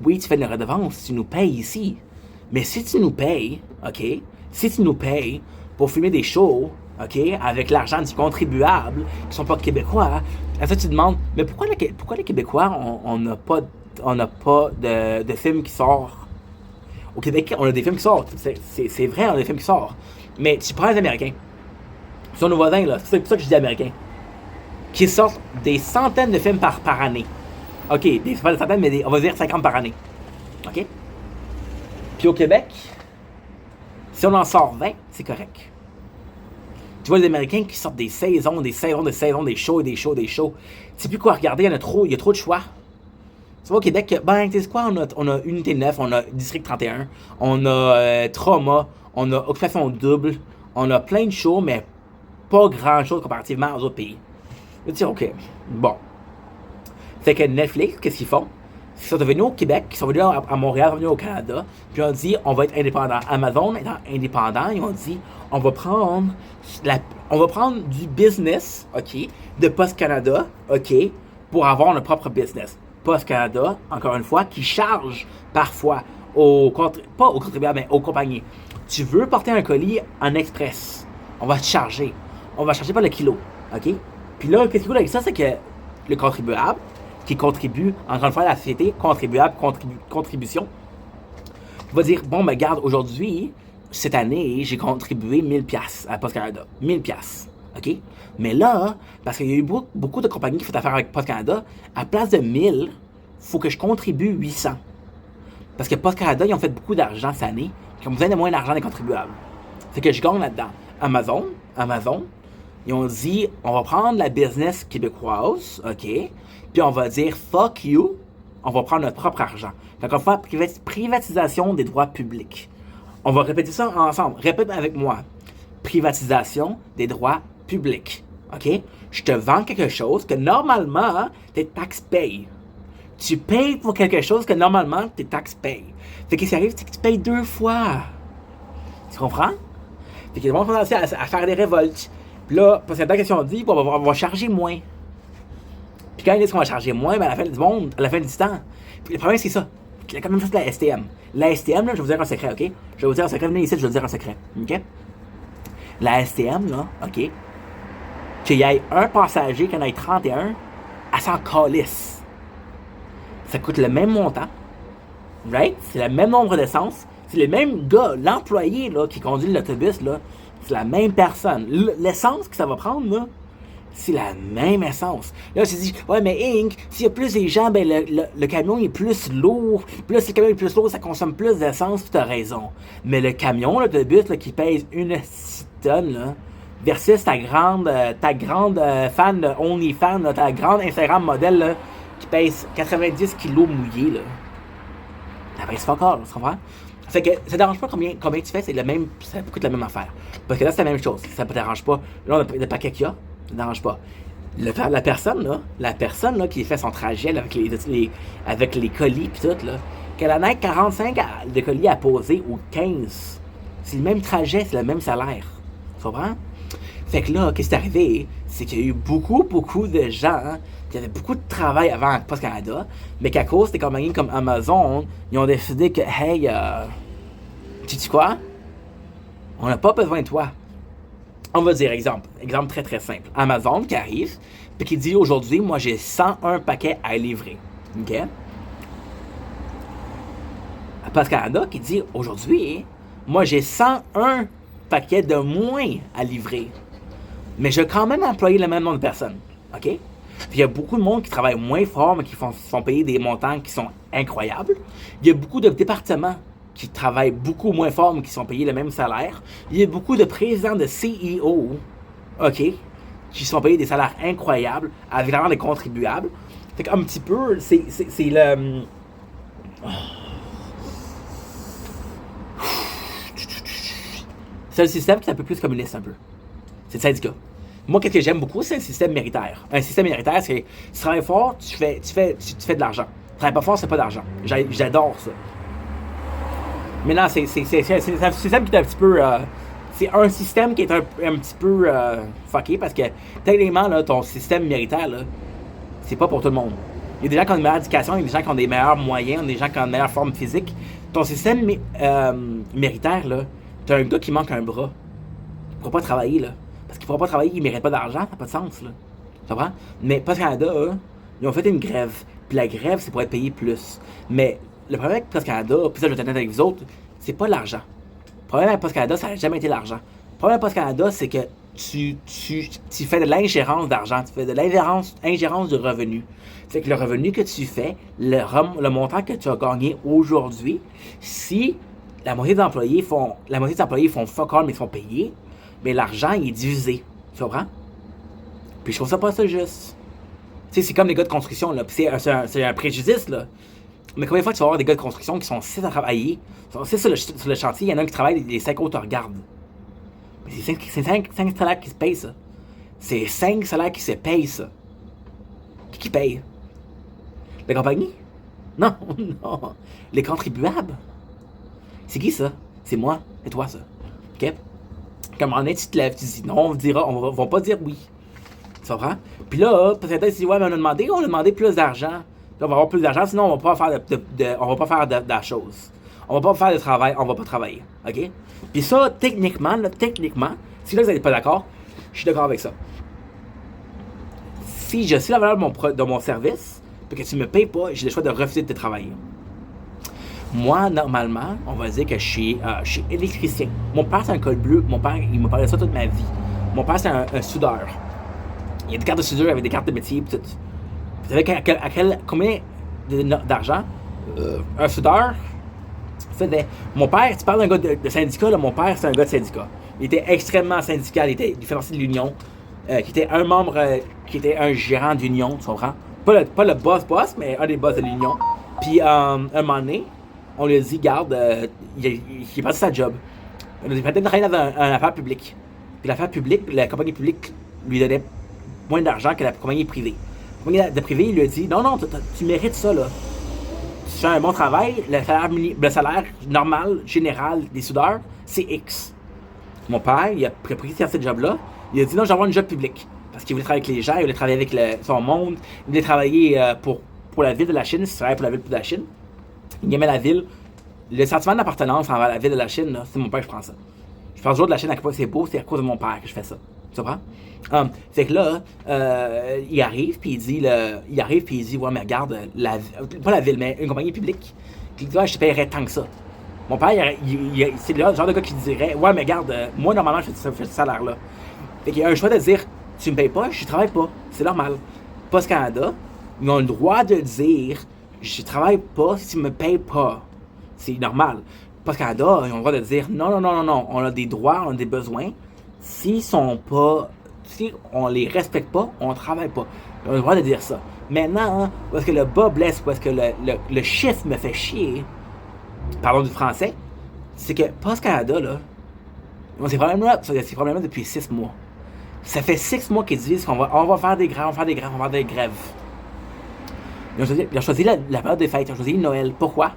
oui, tu fais une redevance, tu nous payes ici. Mais si tu nous payes, OK? Si tu nous payes pour filmer des shows, OK? Avec l'argent du contribuable, qui sont pas québécois, après ça, tu te demandes, mais pourquoi les Québécois, on n'a pas de films qui sortent? Au Québec, on a des films qui sortent. C'est vrai, on a des films qui sortent. Mais tu prends les Américains. Ce sont nos voisins, là. C'est pour ça que je dis Américains. Qui sortent des centaines de films par année. OK, c'est pas des centaines, mais on va dire 50 par année. OK? Puis au Québec, si on en sort 20, c'est correct. Tu vois les Américains qui sortent des saisons, des shows. Tu sais plus quoi regarder, il y a trop de choix. Tu vois au Québec, ben, tu sais quoi, on a Unité 9, on a District 31, on a Trauma, on a Occupation Double, on a plein de shows, mais pas grand chose comparativement aux autres pays. Je veux dire, OK, bon. Fait que Netflix, qu'est-ce qu'ils font? Ils sont venus au Québec, ils sont venus à Montréal, ils sont venus au Canada, puis on dit, on va être indépendant. Amazon étant indépendant, ils ont dit, on va prendre du business, OK, de Post Canada, OK, pour avoir notre propre business. Post Canada, encore une fois, qui charge parfois pas aux contribuables, mais aux compagnies. Tu veux porter un colis en express, on va te charger. On va charger par le kilo, OK? Puis là, qu'est-ce qu'il faut avec ça, c'est que le contribuable, qui contribue, encore une fois, à la société, contribuable, contribution, va dire, bon, ben, garde, aujourd'hui, cette année, j'ai contribué 1000$ à Post Canada. 1000$, OK? Mais là, parce qu'il y a eu beaucoup de compagnies qui font affaire avec Post Canada, à place de 1000, il faut que je contribue 800. Parce que Post Canada, ils ont fait beaucoup d'argent cette année, qui ont besoin de moins d'argent des contribuables. Fait que je gagne là-dedans. Amazon, ils ont dit, on va prendre la business québécoise, OK, puis on va dire, fuck you, on va prendre notre propre argent. Fait qu'on va faire privatisation des droits publics. On va répéter ça ensemble. Répète avec moi. Privatisation des droits publics. OK? Je te vends quelque chose que normalement, tes taxes payent. Tu payes pour quelque chose que normalement, tes taxes payent. Fait que ce qui arrive, c'est que tu payes 2 fois. Tu comprends? Fait qu'ils vont commencer à faire des révoltes. Puis là, parce que la question dit, on va charger moins. Puis quand ils disent qu'on va charger moins, ben à la fin du monde, à la fin du temps. Puis le problème, c'est ça. Il y a quand même chose la STM. La STM, là, je vais vous dire un secret, OK? Je vais vous dire un secret. Venez ici, je vais vous dire un secret. OK? La STM, là, OK? Qu'il y ait un passager, qu'il y en ait 31, elle s'en calisse. Ça coûte le même montant. Right? C'est le même nombre d'essence. C'est le même gars, l'employé, là, qui conduit l'autobus, là. C'est la même personne. L'essence que ça va prendre, là, c'est la même essence. Là, on s'est dit, ouais, mais Inc., s'il y a plus de gens, ben le camion est plus lourd. Puis là, si le camion est plus lourd, ça consomme plus d'essence, puis t'as raison. Mais le camion, l'autobus, là, qui pèse une 6 tonnes, là, versus ta grande fan de OnlyFans, là, ta grande Instagram modèle, là, qui pèse 90 kilos mouillés, là. Ça pèse fuck all, tu comprends? Fait que ça dérange pas combien tu fais, c'est le même, ça coûte la même affaire. Parce que là, c'est la même chose. Ça ne dérange pas. Là, on a le paquet qu'il y a. Ça ne dérange pas. La personne là, qui fait son trajet là, avec les colis pis tout, là, qu'elle en ait 45 de colis à poser ou 15, c'est le même trajet, c'est le même salaire. Tu comprends? Fait que là, qu'est-ce qui est arrivé? C'est qu'il y a eu beaucoup de gens qui avaient beaucoup de travail avant Post Canada, mais qu'à cause des compagnies comme Amazon, ils ont décidé que, hey, tu sais quoi? On n'a pas besoin de toi. On va dire exemple très très simple. Amazon qui arrive, puis qui dit aujourd'hui, moi j'ai 101 paquets à livrer. OK? Post Canada qui dit aujourd'hui, moi j'ai 101 paquets de moins à livrer. Mais je vais quand même employer le même nombre de personnes. OK? Puis il y a beaucoup de monde qui travaille moins fort, mais qui font payer des montants qui sont incroyables. Il y a beaucoup de départements qui travaillent beaucoup moins fort, mais qui sont payés le même salaire. Il y a beaucoup de présidents de CEO, OK, qui sont payés des salaires incroyables, avec l'argent des contribuables. Fait qu'un petit peu, c'est le... C'est un système qui est un peu plus communiste, un peu. C'est le syndicat. Moi, qu'est-ce que j'aime beaucoup, c'est un système méritaire. Un système méritaire, c'est que tu travailles fort, tu fais de l'argent. Tu travailles pas fort, c'est pas d'argent. J'adore ça. Mais non, c'est un système qui est un petit peu... c'est un système qui est un petit peu fucké parce que, techniquement, là, ton système méritaire, là, c'est pas pour tout le monde. Il y a des gens qui ont une meilleure éducation, il y a des gens qui ont des meilleurs moyens, il y a des gens qui ont une meilleure forme physique. Ton système méritaire, là, t'as un gars qui manque un bras. Il pourra pas travailler, là. Parce qu'il pourra pas travailler, il mérite pas d'argent, ça n'a pas de sens, là. Tu comprends? Mais Post Canada, ils ont fait une grève. Puis la grève, c'est pour être payé plus. Mais le problème avec Post Canada, puis ça je vais t'entendre avec vous autres, c'est pas l'argent. Le problème avec Post Canada, ça n'a jamais été l'argent. Le problème avec Post Canada, c'est que tu fais de l'ingérence d'argent, tu fais de l'ingérence du revenu. Fait que le revenu que tu fais, le montant que tu as gagné aujourd'hui, si la moitié des employés font fuck all mais ils sont payés, mais l'argent il est divisé. Tu comprends? Puis je trouve ça pas ça juste. Tu sais, c'est comme les gars de construction, là. Puis c'est un préjudice, là. Mais combien de fois tu vas avoir des gars de construction qui sont 6 à travailler? Ils sont 6 sur le chantier, il y en a un qui travaille, les 5 autres te regardent. Mais c'est 5 salaires qui se payent, ça. C'est 5 salaires qui se payent, ça. Qui paye? La compagnie? Non, non. Les contribuables. C'est qui, ça? C'est moi et toi, ça. OK? Comme en est, tu te lèves, tu dis non, on va pas dire oui. Tu comprends? Puis là, peut-être tu dis ouais, mais on a demandé plus d'argent. Là, on va avoir plus d'argent, sinon on va pas faire on va pas faire de la chose. On va pas faire de travail, on va pas travailler. OK? Puis ça, techniquement, si là vous n'êtes pas d'accord, je suis d'accord avec ça. Si je sais la valeur de mon service, puis que tu me payes pas, j'ai le choix de refuser de te travailler. Moi, normalement, on va dire que je suis électricien. Mon père, c'est un col bleu. Mon père, il m'a parlé de ça toute ma vie. Mon père, c'est un soudeur. Il y a des cartes de soudure avec des cartes de métier et tout. Vous savez combien d'argent un soudeur faisait. Mon père, tu parles d'un gars de syndicat, là, mon père, c'est un gars de syndicat. Il était extrêmement syndical, il fait partie de l'union, qui était un membre, qui était un gérant d'union, tu comprends? Pas le boss, mais un des boss de l'union. Puis, un moment donné, on lui a dit, garde, il est parti sa job. On lui a dit, peut-être travailler dans une affaire publique. Puis l'affaire publique, la compagnie publique lui donnait moins d'argent que la compagnie privée. La compagnie de privée, il lui a dit, non, non, tu mérites ça, là. Tu fais un bon travail, le salaire normal, général des soudeurs, c'est X. Mon père, il a pris ce job-là. Il a dit non, j'envoie un job public. Parce qu'il voulait travailler avec les gens, il voulait travailler avec son monde, il voulait travailler pour la ville de la Chine, s'il travaillait pour la ville de la Chine. Il aimait la ville. Le sentiment d'appartenance envers la ville de la Chine, là, c'est mon père que je prends ça. Je pense toujours de la Chine à quel point c'est beau, c'est à cause de mon père que je fais ça. Tu comprends? Fait que là, il arrive puis il dit, ouais, mais regarde, pas la ville, mais une compagnie publique. Puis il dit, ouais, je te paierais tant que ça. Mon père, c'est le genre de gars qui dirait, ouais, mais regarde, moi, normalement, je fais ce salaire-là. Fait qu'il y a un choix de dire, tu me payes pas, je travaille pas. C'est normal. Post Canada, ils ont le droit de dire, je travaille pas si tu me payes pas. C'est normal. Post Canada, ils ont le droit de dire, non, non, non, non, non, on a des droits, on a des besoins. S'ils sont pas, si on les respecte pas, on travaille pas. Ils ont le droit de dire ça. Maintenant, parce que le bas blesse, parce que le chiffre me fait chier, parlons du français, c'est que Post Canada, là, ils ont ces problèmes-là depuis 6 mois. Ça fait 6 mois qu'ils disent qu'on va faire des grèves, on va faire des grèves. Ils ont choisi la période des fêtes, ils ont choisi Noël. Pourquoi?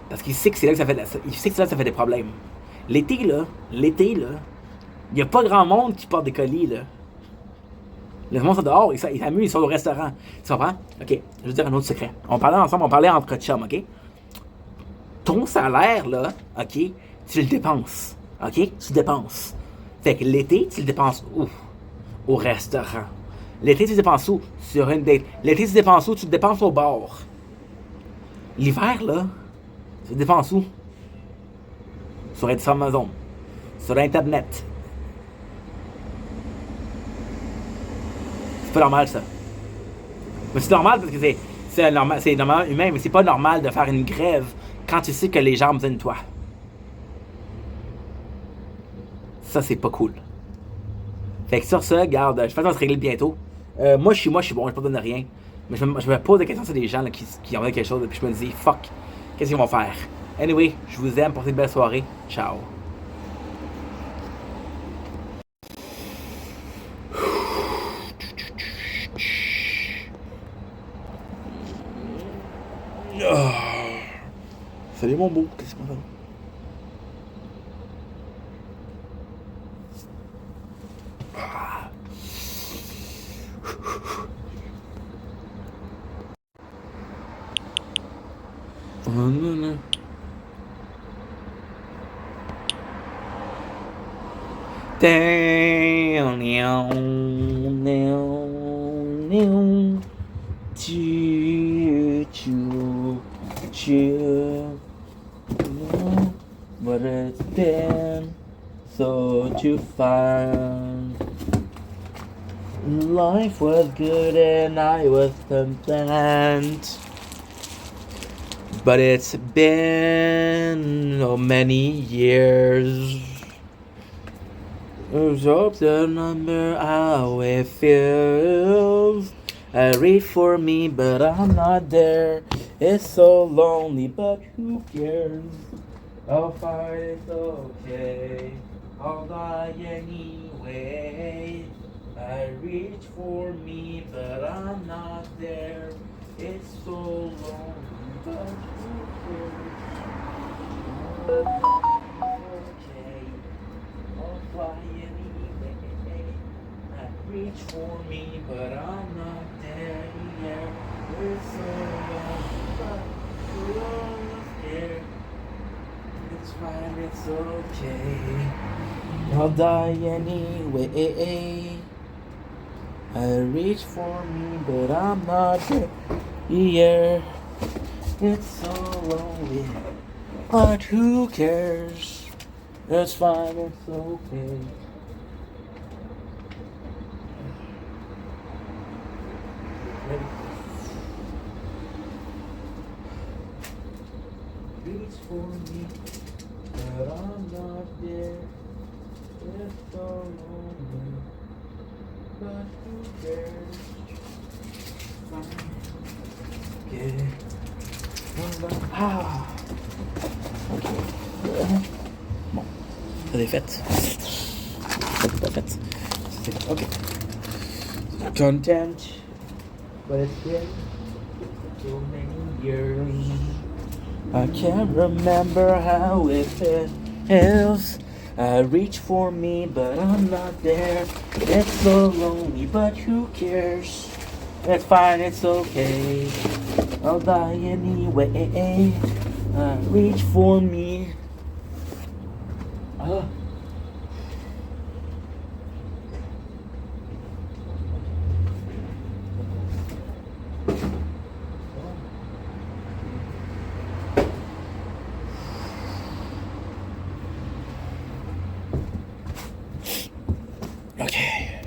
Parce qu'ils savent que c'est là que ça fait des problèmes. L'été, là, il n'y a pas grand monde qui porte des colis, là. Les gens sont dehors, ils s'amusent, ils sont au restaurant. Tu comprends? Ok, je vais te dire un autre secret. On parlait ensemble, on parlait entre chums, ok? Ton salaire, là, ok, tu le dépenses. Ok? Tu le dépenses. Fait que l'été, tu le dépenses où? Au restaurant. L'été, tu le dépenses où? Sur une date. L'été, tu le dépenses où? Tu le dépenses au bar. L'hiver, là, tu le dépenses où? Sur Amazon. Sur Internet. C'est pas normal, ça. Mais c'est normal parce que c'est normal humain, mais c'est pas normal de faire une grève quand tu sais que les gens ont besoin de toi. Ça, c'est pas cool. Fait que sur ça, garde, je pense qu'on va se régler bientôt. Moi, je suis bon, je pas donner rien. Mais je me pose des questions sur des gens là, qui ont quelque chose, et puis je me dis, fuck, qu'est-ce qu'ils vont faire? Anyway, je vous aime, passez une belle soirée. Ciao. Salut mon beau, qu'est-ce qu'on fait? Down, down, down, down. Choo, choo, choo. But it's been so to find. Life was good and I was content. But it's been so many years. Hope the number how it feels. I read for me, but I'm not there. It's so lonely, but who cares? I'll fight, it's okay. I'll die anyway. I reach for me, but I'm not there. It's so lonely, but who cares? Okay, I'll fly anyway. I reach for me, but I'm not there. Yeah, it's so lonely, but I'm not there. It's fine, it's okay. I'll die anyway. I reach for me, but I'm not there. Yeah, it's so lonely, but who cares? It's fine, it's okay. Ready? reach for me, but I'm not there. It's so lonely, but who cares? Okay. Ah. Ok. Bon. Ça c'est fait. C'est pas fait. C'est fait. Ok. Content. But it's been so many years. I can't remember how it feels. I reach for me, but I'm not there. It's so lonely, but who cares? It's fine, it's okay. I'll die anyway. Reach for me. Okay.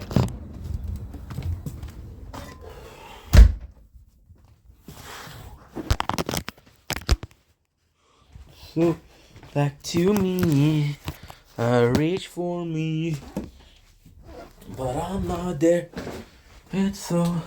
So back to me. Reach for me, but I'm not there. It's so.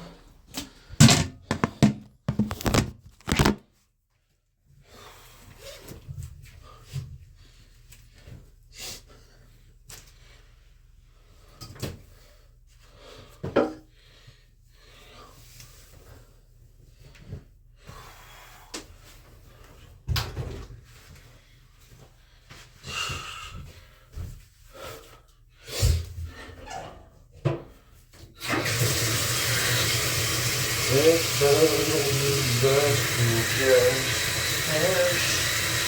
It's so but who cares?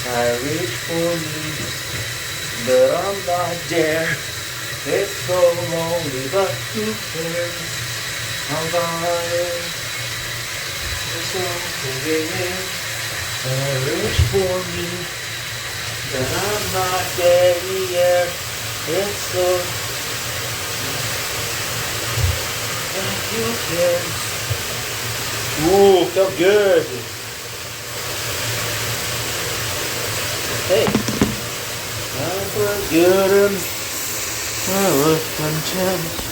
I reach for me, but I'm not there. It's so lonely, but who cares? I'm dying. It's so convenient. I reach for me, but I'm not there yet. It's so but who cares? Ooh, felt good. Hey, I felt good and I was content.